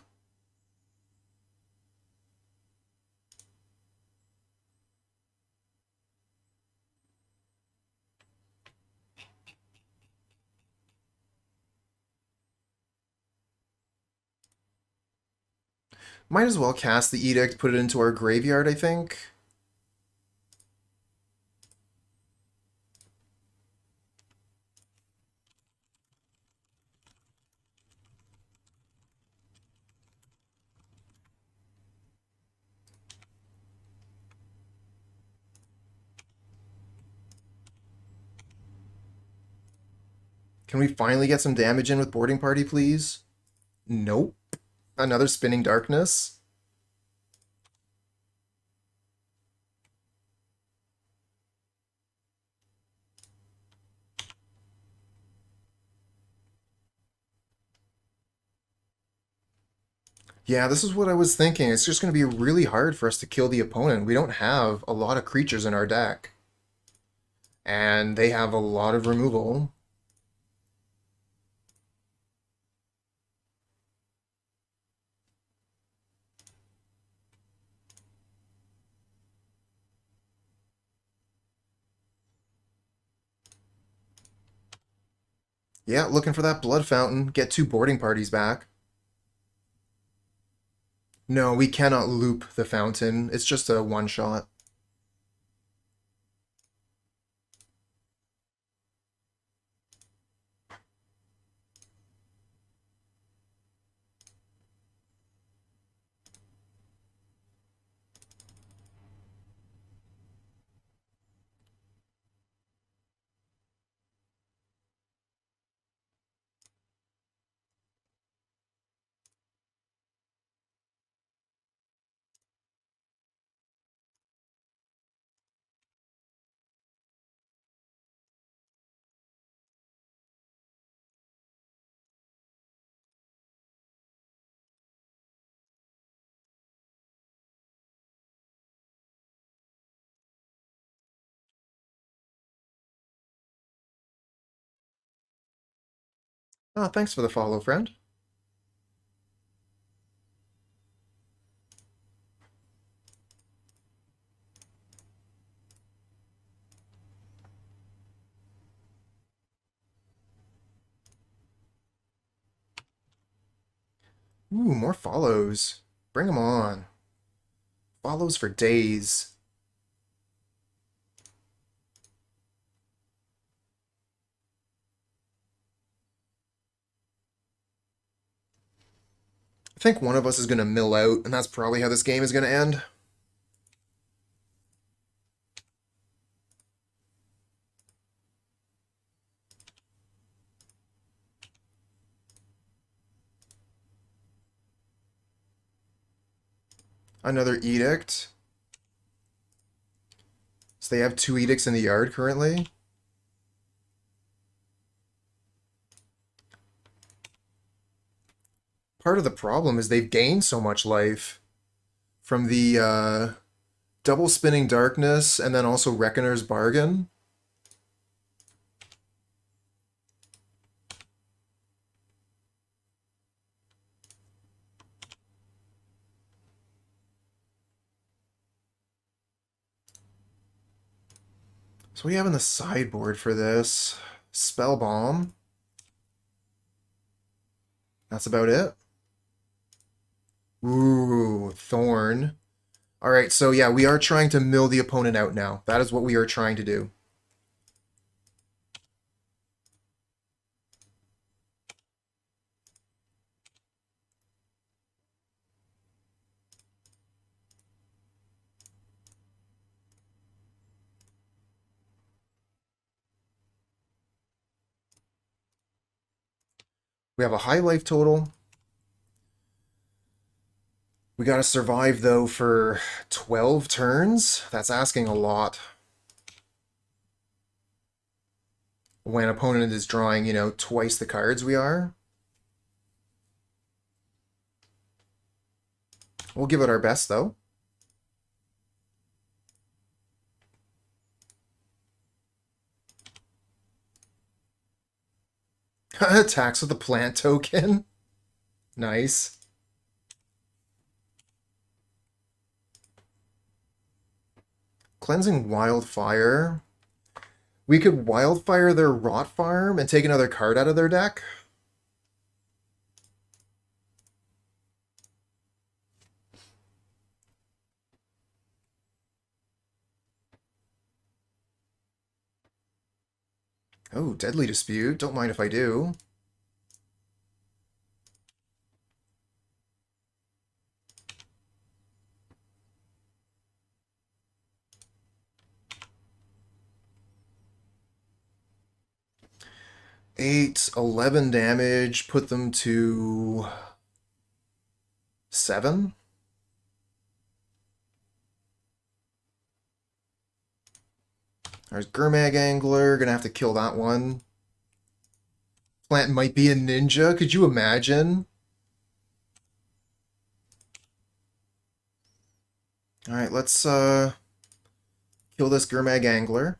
Might as well cast the Edict, put it into our graveyard, I think. Can we finally get some damage in with Boarding Party, please? Nope. Another Spinning Darkness. Yeah, this is what I was thinking. It's just going to be really hard for us to kill the opponent. We don't have a lot of creatures in our deck. And they have a lot of removal. Yeah, looking for that blood fountain. Get 2 boarding parties back. No, we cannot loop the fountain. It's just a one-shot. Oh, thanks for the follow, friend. Ooh, more follows. Bring them on. Follows for days. I think one of us is going to mill out, and that's probably how this game is going to end. Another Edict. So they have 2 Edicts in the yard currently. Part of the problem is they've gained so much life from the double spinning darkness and then also Reckoner's Bargain. So we have in the sideboard for this Spellbomb. That's about it. Ooh, Thorn. Alright, so yeah, we are trying to mill the opponent out now. That is what we are trying to do. We have a high life total. We gotta survive, though, for 12 turns? That's asking a lot. When opponent is drawing, you know, twice the cards we are. We'll give it our best, though. Attacks with the plant token. Nice. Cleansing Wildfire. We could Wildfire their Rot Farm and take another card out of their deck. Oh, Deadly Dispute. Don't mind if I do. Eight, 11 damage. Put them to 7. There's Gurmag Angler. Gonna have to kill that one. Plant might be a ninja. Could you imagine? Alright, let's kill this Gurmag Angler.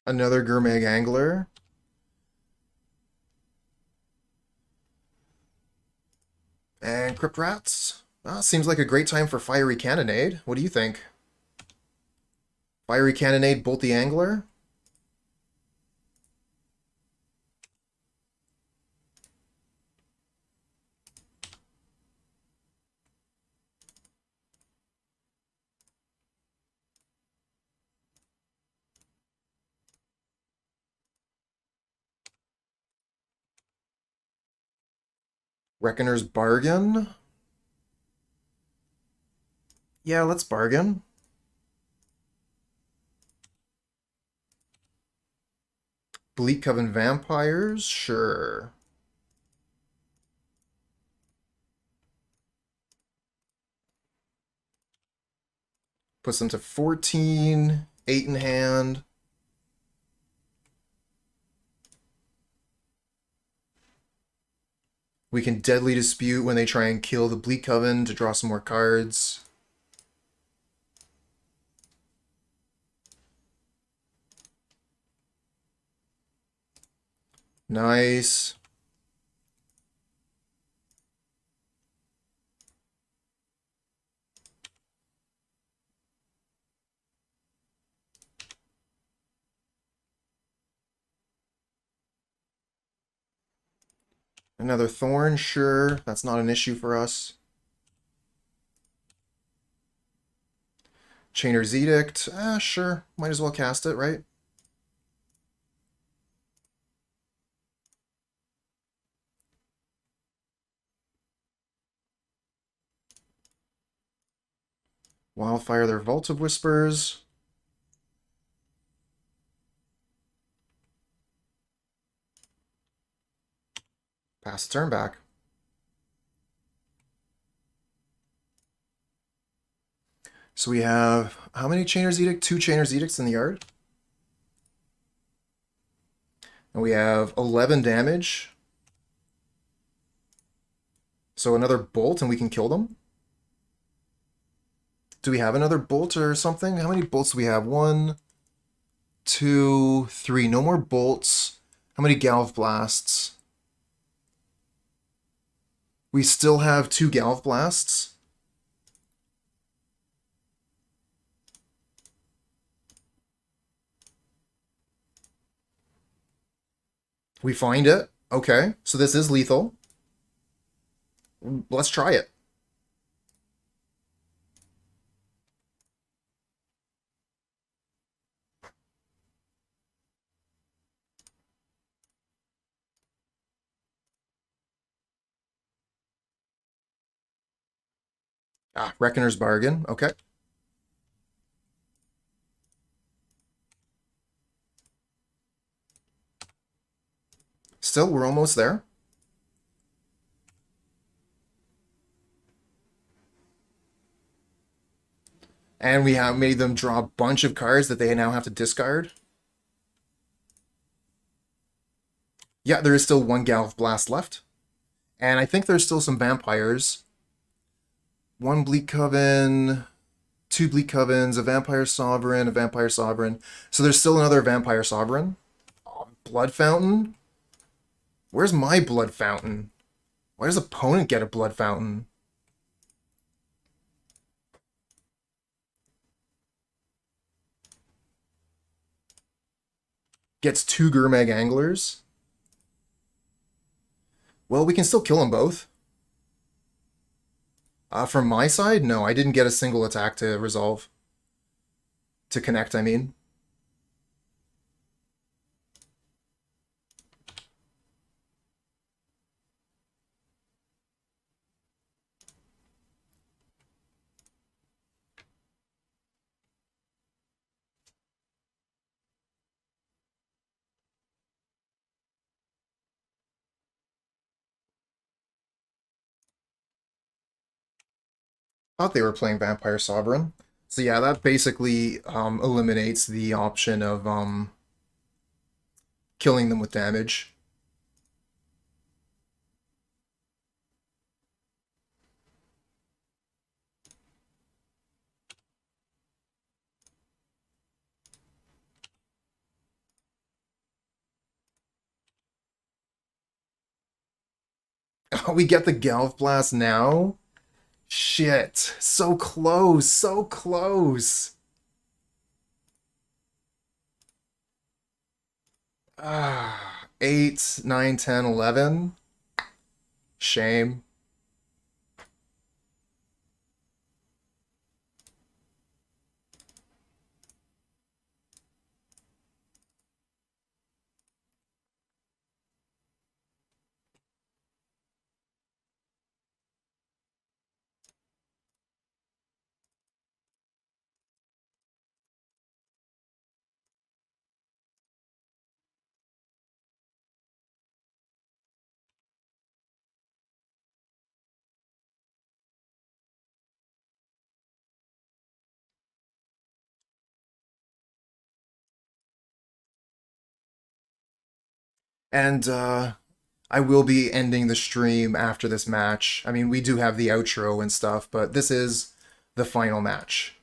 Another Gurmag Angler. And Crypt Rats. Seems like a great time for Fiery Cannonade. What do you think? Fiery Cannonade, Bolt the Angler. Reckoner's Bargain. Yeah, let's bargain. Bleak Coven Vampires? Sure. Puts them to 14, 8 in hand. We can Deadly Dispute when they try and kill the Bleak Coven to draw some more cards. Nice. Another Thorn, sure. That's not an issue for us. Chainer's Edict, sure. Might as well cast it, right? Wildfire their Vault of Whispers. Pass the turn back. So we have, how many Chainer's Edict? 2 Chainer's Edicts in the yard. And we have 11 damage. So another bolt and we can kill them. Do we have another bolt or something? How many bolts do we have? 1, 2, 3. No more bolts. How many Galv Blasts? We still have 2 Galv Blasts. We find it. Okay, so this is lethal. Let's try it. Reckoner's Bargain. Okay. Still, we're almost there. And we have made them draw a bunch of cards that they now have to discard. Yeah, there is still 1 Galv Blast left. And I think there's still some vampires. 1 Bleak Coven, 2 Bleak Covens, a Vampire Sovereign, a Vampire Sovereign. So there's still another Vampire Sovereign. Oh, Blood Fountain? Where's my Blood Fountain? Why does opponent get a Blood Fountain? Gets 2 Gurmag Anglers. Well, we can still kill them both. From my side, no, I didn't get a single attack to resolve. To connect, I mean. Thought they were playing Vampire Sovereign. So yeah, that basically eliminates the option of killing them with damage. We get the Galv Blast now? Shit. So close, so close. Ah, 8, 9, 10, 11. Shame. And I will be ending the stream after this match. I mean, we do have the outro and stuff, but this is the final match.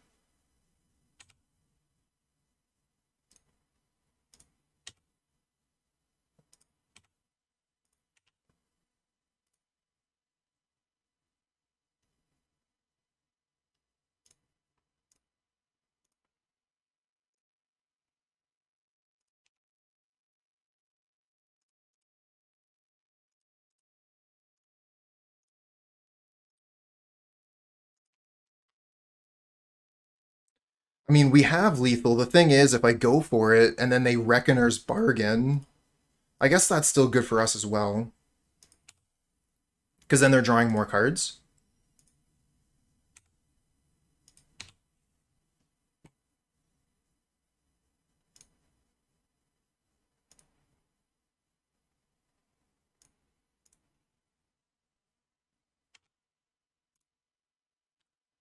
I mean, we have lethal. The thing is, if I go for it and then they Reckoner's Bargain, I guess that's still good for us as well. Because then they're drawing more cards.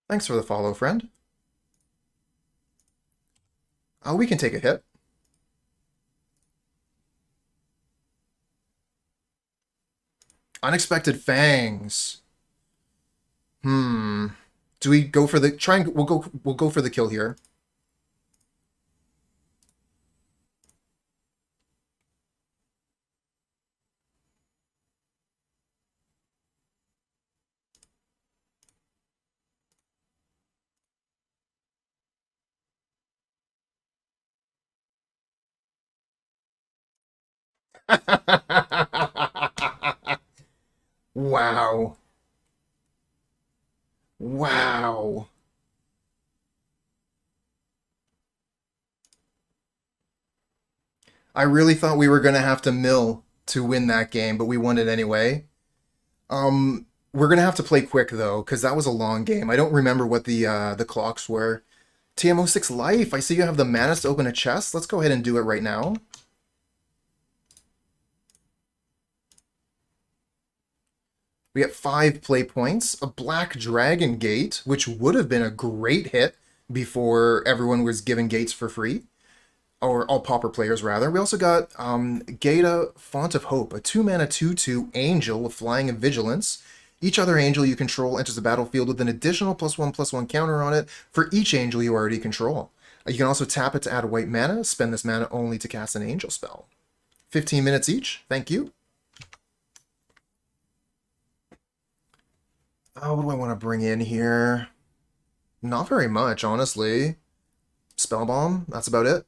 Thanks for the follow, friend. We can take a hit. Unexpected Fangs. Hmm. Do we go for the try and we'll go for the kill here. Wow. Wow. I really thought we were gonna have to mill to win that game, but we won it anyway. We're gonna have to play quick though, because that was a long game. I don't remember what the clocks were. TMO6 life. I see you have the mana to open a chest. Let's go ahead and do it right now. We get 5 play points, a Black Dragon Gate, which would have been a great hit before everyone was given gates for free, or all Pauper players rather. We also got Gata Font of Hope, a 2-mana 2/2 angel with flying and vigilance. Each other angel you control enters the battlefield with an additional +1/+1 counter on it for each angel you already control. You can also tap it to add a white mana, spend this mana only to cast an angel spell. 15 minutes each, thank you. Oh, what do I want to bring in here? Not very much, honestly. Spellbomb, that's about it.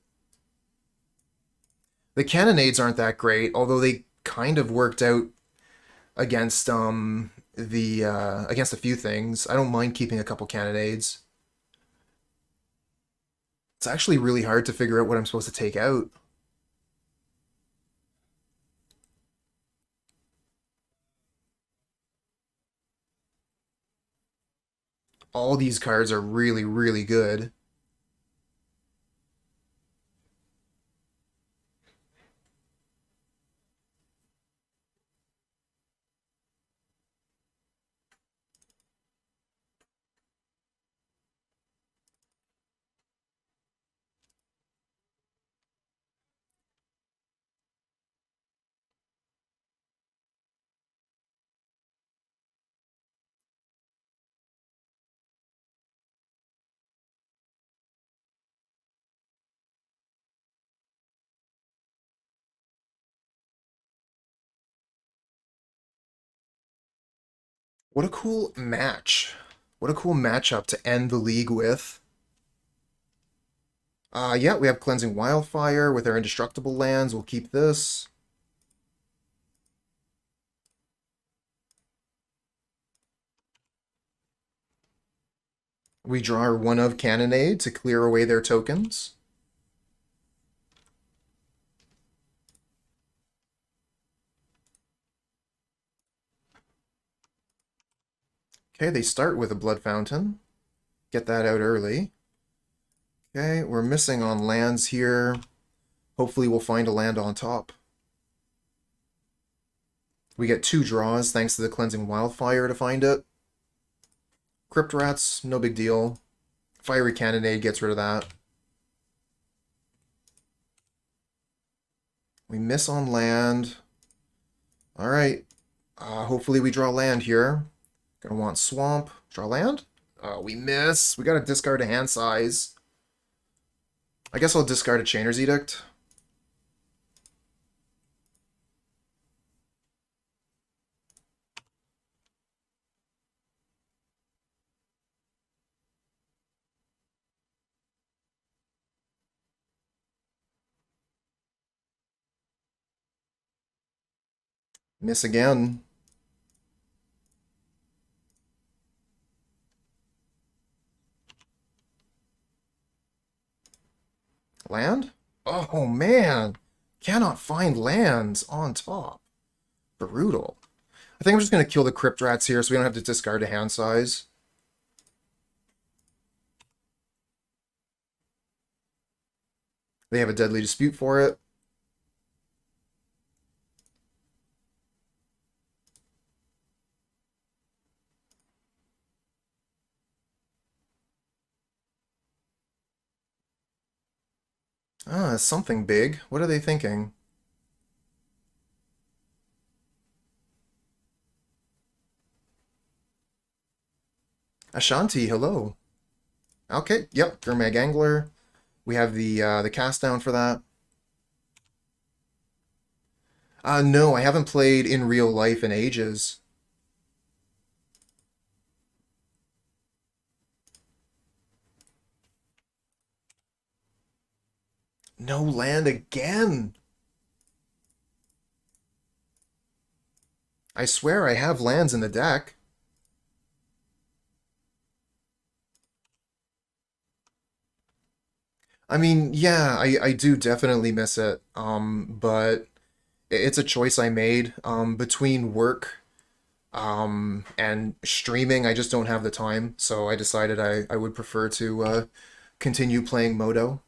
The Cannonades aren't that great, although they kind of worked out against the against a few things. I don't mind keeping a couple Cannonades. It's actually really hard to figure out what I'm supposed to take out. All these cards are really, really good. What a cool match. What a cool matchup to end the league with. Yeah, we have Cleansing Wildfire with our indestructible lands. We'll keep this. We draw our one of Cannonade to clear away their tokens. Okay, they start with a Blood Fountain. Get that out early. Okay, we're missing on lands here. Hopefully we'll find a land on top. We get 2 draws thanks to the Cleansing Wildfire to find it. Crypt Rats, no big deal. Fiery Cannonade gets rid of that. We miss on land. Alright. Hopefully we draw land here. Gonna want Swamp. Draw land? We miss. We gotta discard a hand size. I guess I'll discard a Chainer's Edict. Miss again. Land? Oh, man. Cannot find lands on top. Brutal. I think I'm just going to kill the Crypt Rats here so we don't have to discard a hand size. They have a Deadly Dispute for it. Something big. What are they thinking? Ashanti, hello. Okay, yep, Gurmag Angler. We have the cast down for that. No, I haven't played in real life in ages. No land again. I swear I have lands in the deck. I mean, yeah, I do definitely miss it. But it's a choice I made. Between work, and streaming, I just don't have the time. So I decided I would prefer to continue playing Moto.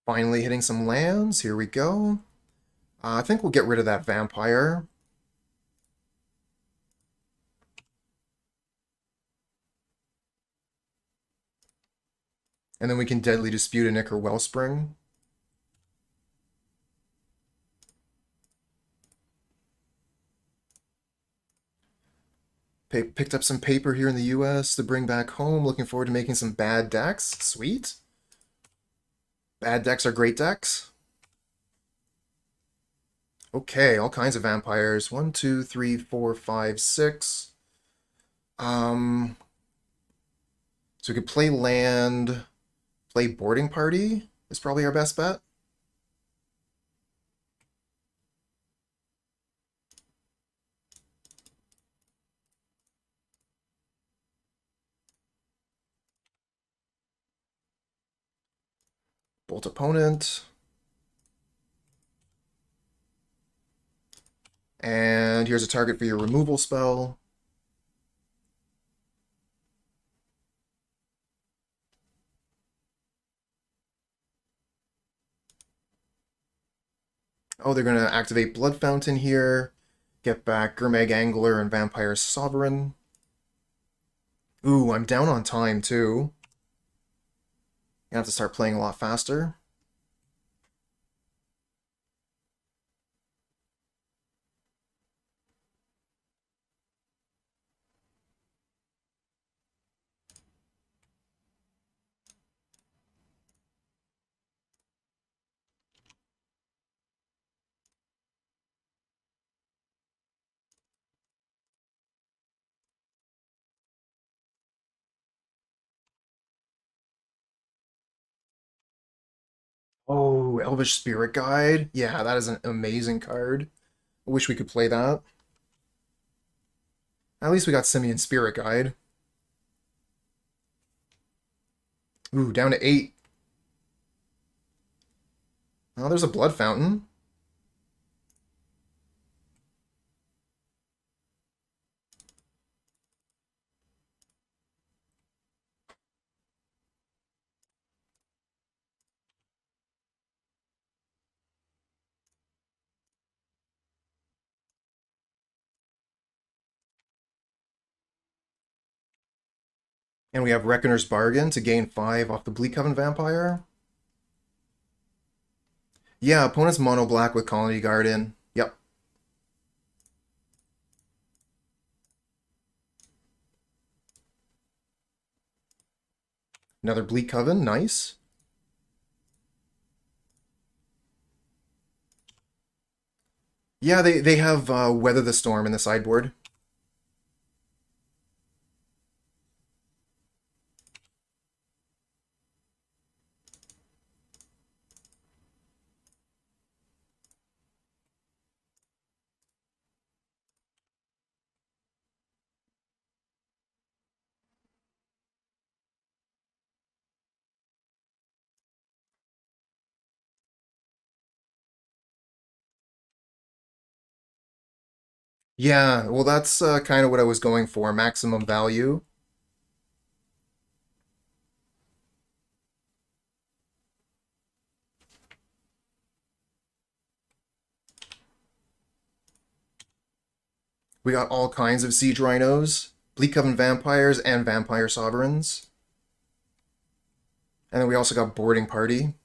Finally hitting some lands. Here we go. I think we'll get rid of that vampire. And then we can Deadly Dispute an Ichor Wellspring. Picked up some paper here in the US to bring back home. Looking forward to making some bad decks. Sweet. Bad decks are great decks. Okay, all kinds of vampires. 1, 2, 3, 4, 5, 6. So we could play land, play Boarding Party is probably our best bet. Bolt Opponent. And here's a target for your removal spell. Oh, they're going to activate Blood Fountain here. Get back Gurmag Angler and Vampire Sovereign. Ooh, I'm down on time, too. Gonna have to start playing a lot faster. Oh, Elvish Spirit Guide. Yeah, that is an amazing card. I wish we could play that. At least we got Simian Spirit Guide. Ooh, down to 8. Oh, there's a Blood Fountain. And we have Reckoner's Bargain to gain 5 off the Bleak Coven Vampire. Yeah, opponent's mono black with Colony Garden. Yep. Another Bleak Coven, nice. Yeah, they have Weather the Storm in the sideboard. Yeah, well, that's kind of what I was going for, maximum value. We got all kinds of Siege Rhinos, Bleak Coven Vampires, and Vampire Sovereigns. And then we also got Boarding Party.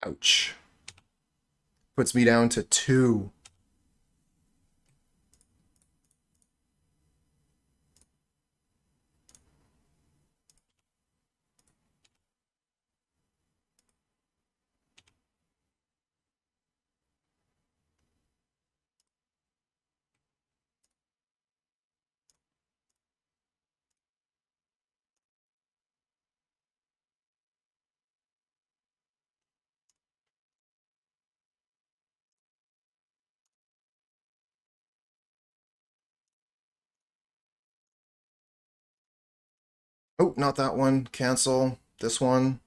Ouch. Puts me down to 2. Oh, not that one. Cancel. This one.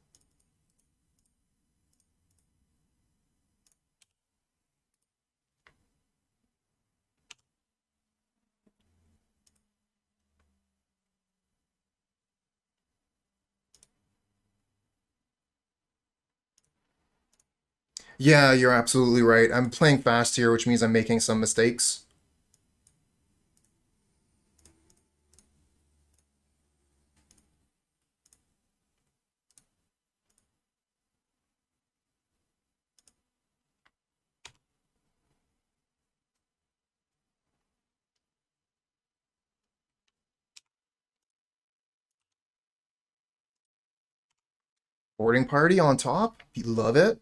Yeah, you're absolutely right. I'm playing fast here, which means I'm making some mistakes. Boarding Party on top. You love it.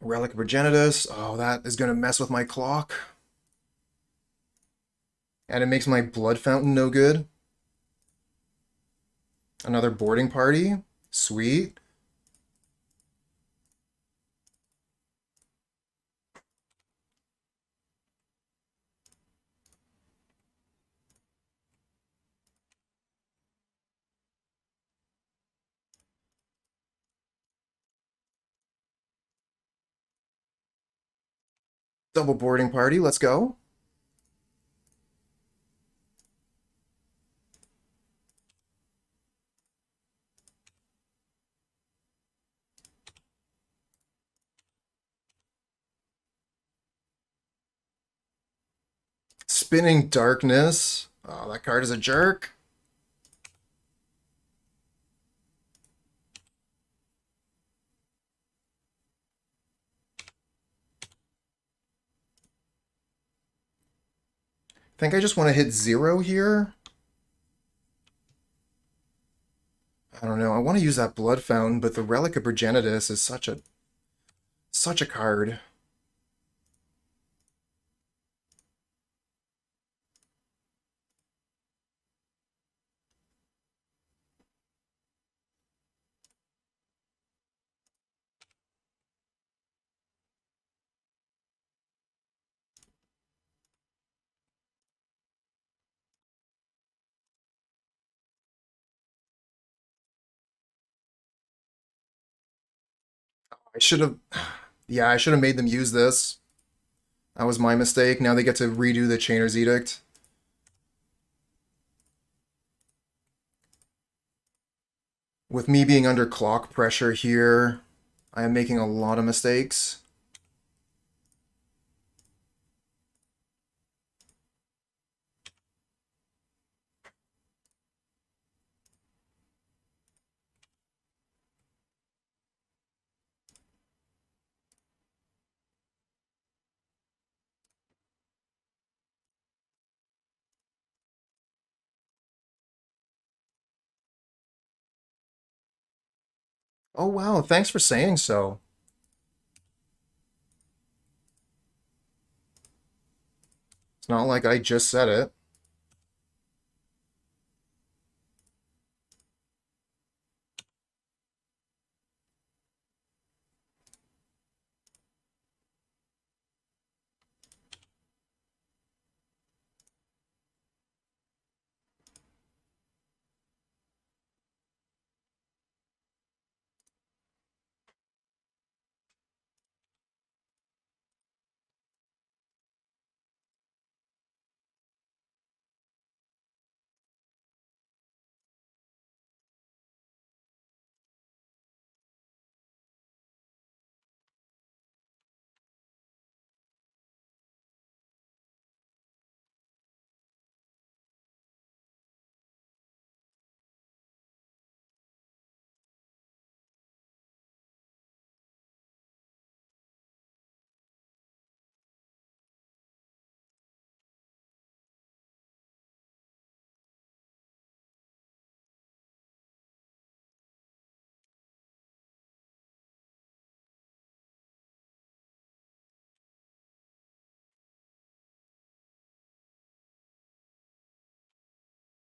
Relic of Progenitus. Oh, that is going to mess with my clock. And it makes my Blood Fountain no good. Another boarding party. Sweet. Double boarding party. Let's go. Spinning Darkness. Oh, that card is a jerk. I think I just want to hit 0 here. I don't know. I want to use that Blood Fountain, but the Relic of Progenitus is such a card. I should have... Yeah, I should have made them use this. That was my mistake. Now they get to redo the Chainer's Edict. With me being under clock pressure here, I am making a lot of mistakes. Oh wow, thanks for saying so. It's not like I just said it.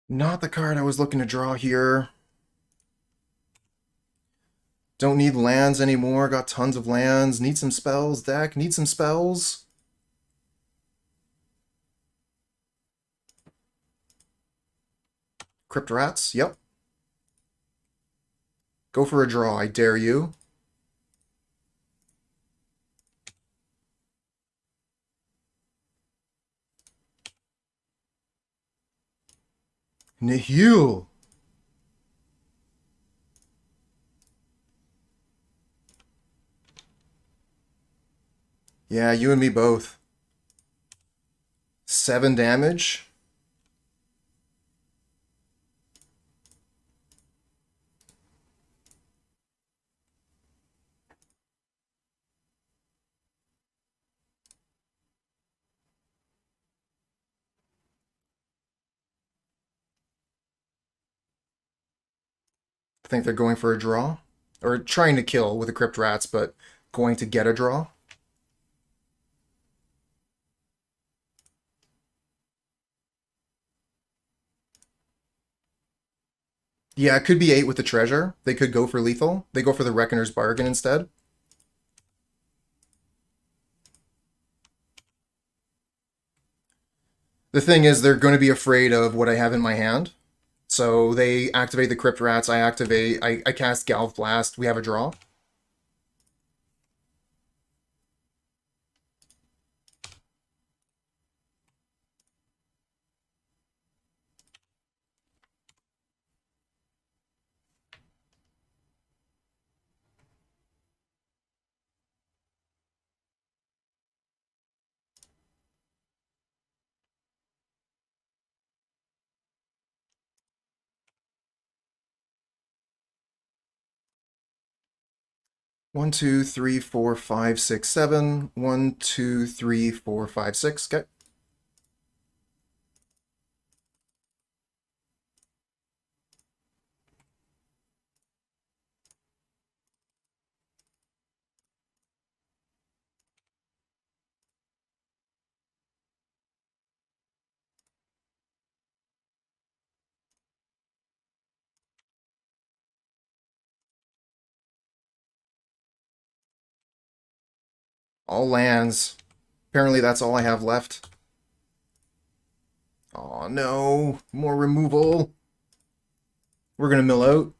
Not the card I was looking to draw here. Don't need lands anymore. Got tons of lands. Need some spells, deck. Need some spells. Crypt Rats. Yep. Go for a draw. I dare you. Nihil. Yeah, you and me both. 7 damage. I think they're going for a draw. Or trying to kill with the Crypt Rats, but going to get a draw. Yeah, it could be 8 with the treasure. They could go for lethal. They go for the Reckoner's Bargain instead. The thing is, they're going to be afraid of what I have in my hand. So they activate the Crypt Rats, I cast Galv Blast, we have a draw. One, two, three, four, five, six, seven. 1, 2, 3, 4, 5, 6. Okay. All lands. Apparently that's all I have left. Oh no, more removal. We're gonna mill out.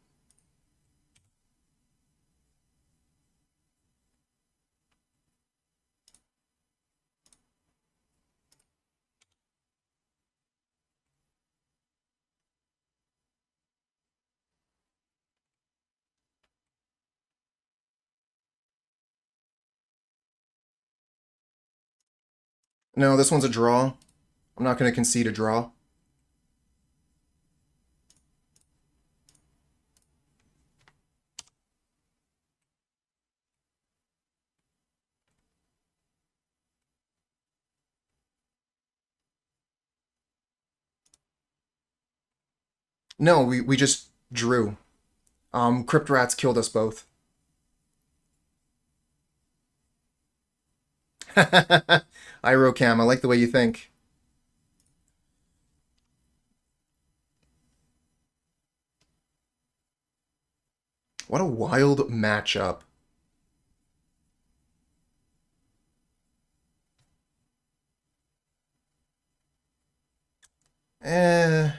No, this one's a draw. I'm not gonna concede a draw. No, we just drew. Crypt Rats killed us both. Irocam, I like the way you think. What a wild matchup. Eh.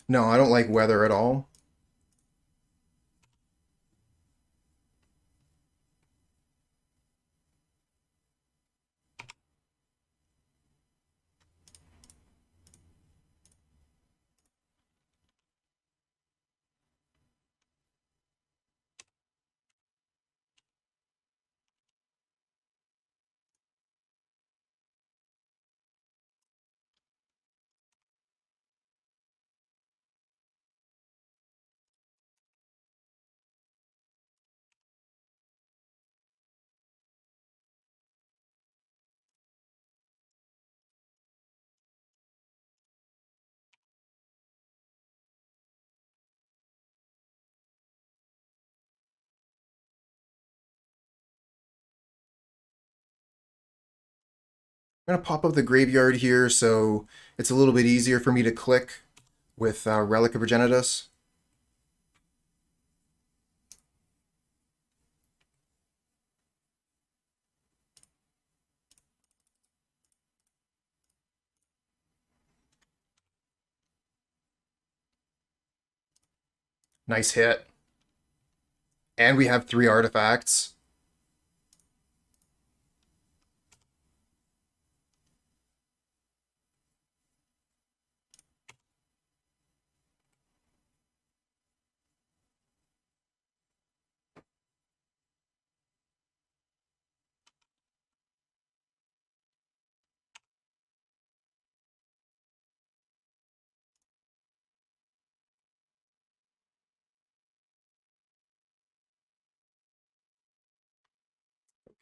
No, I don't like weather at all. I'm gonna pop up the graveyard here so it's a little bit easier for me to click with Relic of Progenitus. Nice hit. And we have 3 artifacts.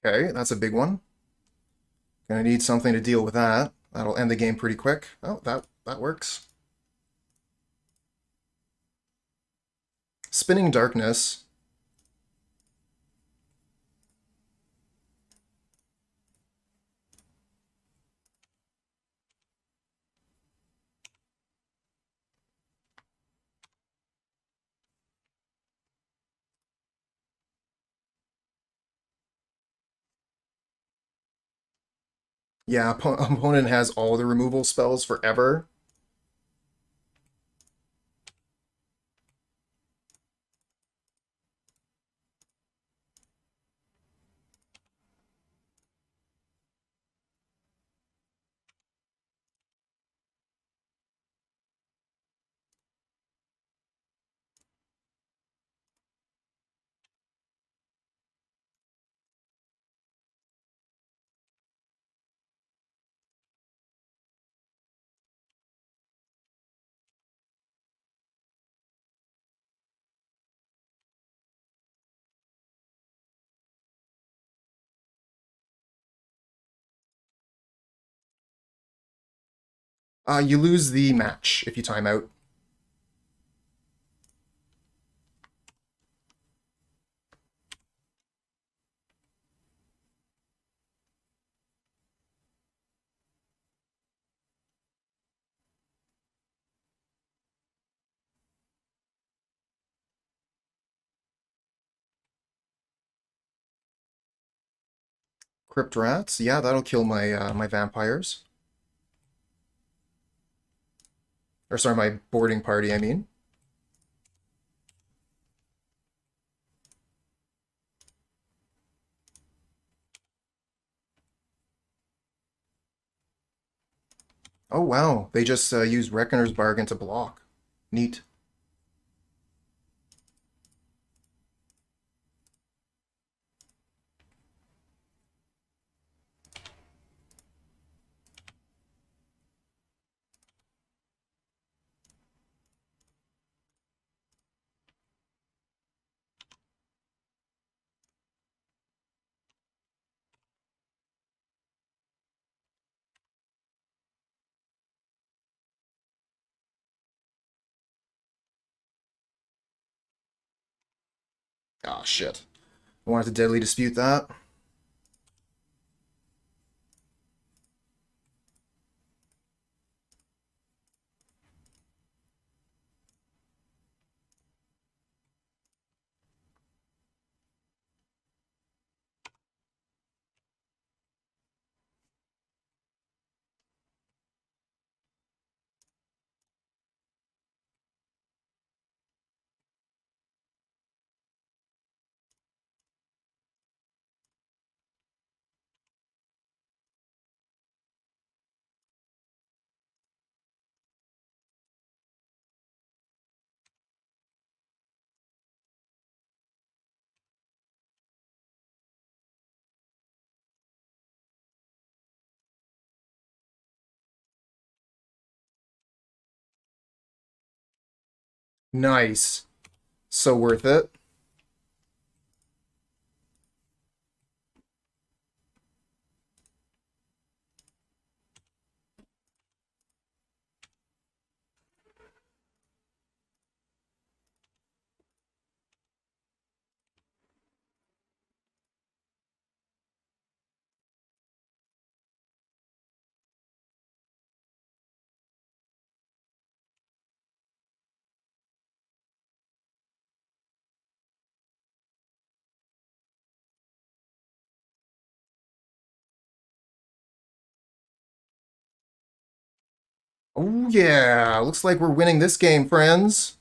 Okay, that's a big one. Gonna need something to deal with that. That'll end the game pretty quick. Oh, that works. Spinning Darkness. Yeah, opponent has all the removal spells forever. You lose the match if you time out. Crypt Rats, yeah, that'll kill my my vampires. Or sorry, my boarding party, I mean. Oh wow, they just used Reckoner's Bargain to block. Neat. Ah, shit. I wanted to deadly dispute that. Nice. So worth it. Oh yeah, looks like we're winning this game, friends.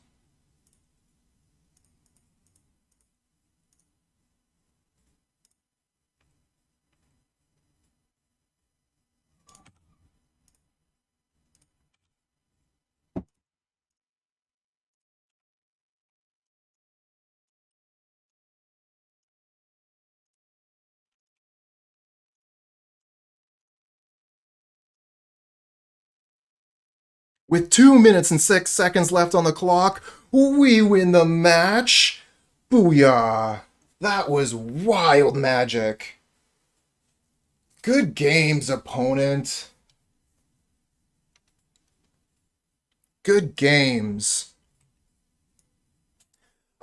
With 2 minutes and 6 seconds left on the clock, we win the match. Booyah! That was wild magic. Good games, opponent. Good games.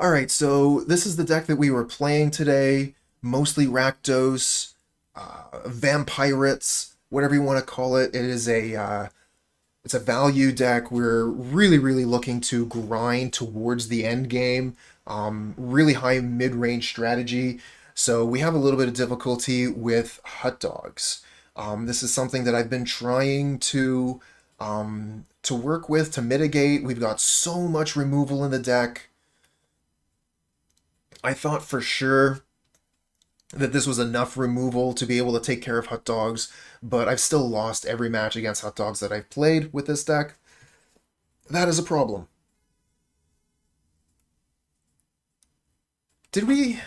Alright, so this is the deck that we were playing today. Mostly Rakdos, Vampirates, whatever you want to call it. It's a value deck. We're really looking to grind towards the end game. Really high mid-range strategy. So we have a little bit of difficulty with hot dogs. This is something that I've been trying to work with, to mitigate. We've got so much removal in the deck. I thought for sure that this was enough removal to be able to take care of hot dogs, but I've still lost every match against hot dogs that I've played with this deck. That is a problem. Did we?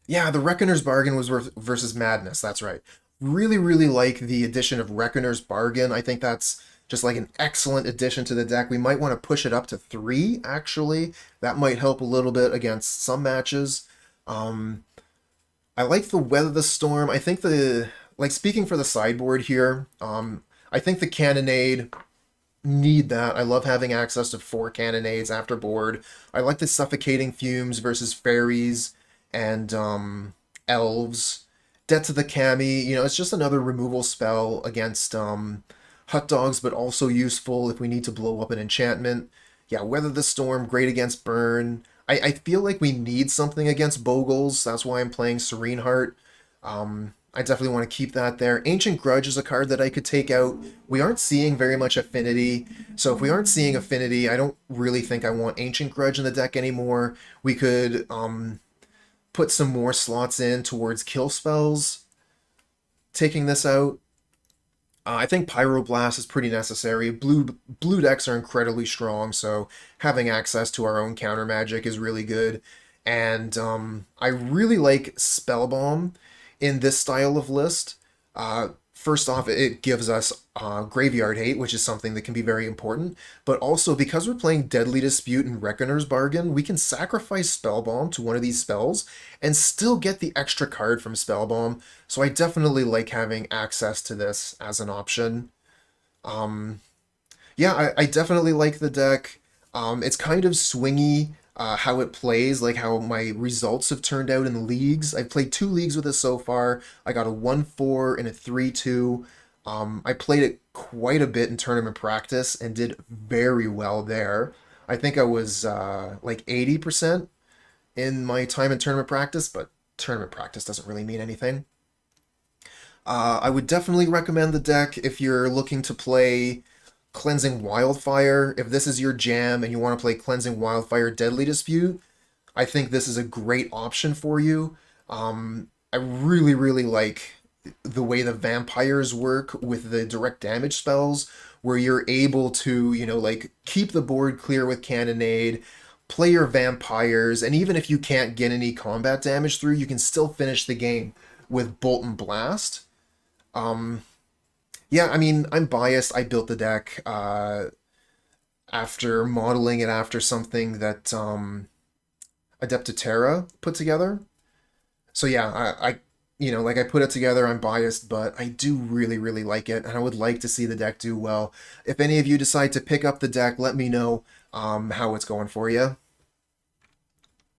Yeah, the Reckoner's Bargain was versus Madness, that's right. Really like the addition of Reckoner's Bargain. I think that's just like an excellent addition to the deck. We might want to push it up to 3, actually. That might help a little bit against some matches. Um, I like the Weather the Storm. I think like speaking for the sideboard here, I think the Cannonade need that. I love having access to 4 Cannonades after board. I like the Suffocating Fumes versus Fairies and Elves. Debt to the Cami, it's just another removal spell against hot dogs, but also useful if we need to blow up an enchantment. Yeah, Weather the Storm, great against burn. I feel like we need something against Bogles. That's why I'm playing Serene Heart. I definitely want to keep that there. Ancient Grudge is a card that I could take out. We aren't seeing very much affinity, so if we aren't seeing affinity, I don't really think I want Ancient Grudge in the deck anymore. We could put some more slots in towards kill spells, taking this out. I think Pyroblast is pretty necessary. Blue decks are incredibly strong, so having access to our own counter magic is really good. And I really like Spellbomb in this style of list. First off, it gives us Graveyard Hate, which is something that can be very important. But also, because we're playing Deadly Dispute and Reckoner's Bargain, we can sacrifice Spellbomb to one of these spells and still get the extra card from Spellbomb. So I definitely like having access to this as an option. Um, yeah, I definitely like the deck. It's kind of swingy how it plays, like how my results have turned out in the leagues. I've played 2 leagues with it so far. I got a 1-4 and a 3-2. I played it quite a bit in tournament practice and did very well there. I think I was like 80% in my time in tournament practice, but tournament practice doesn't really mean anything. I would definitely recommend the deck if you're looking to play Cleansing Wildfire. If this is your jam and you want to play Cleansing Wildfire Deadly Dispute, I think this is a great option for you. I really like the way the vampires work with the direct damage spells, where you're able to, like keep the board clear with Cannonade, play your vampires, and even if you can't get any combat damage through, you can still finish the game with Bolt and Blast. Um, yeah, I mean, I'm biased. I built the deck after modeling it after something that Adeptera put together. So yeah, like I put it together. I'm biased, but I do really like it, and I would like to see the deck do well. If any of you decide to pick up the deck, let me know how it's going for you.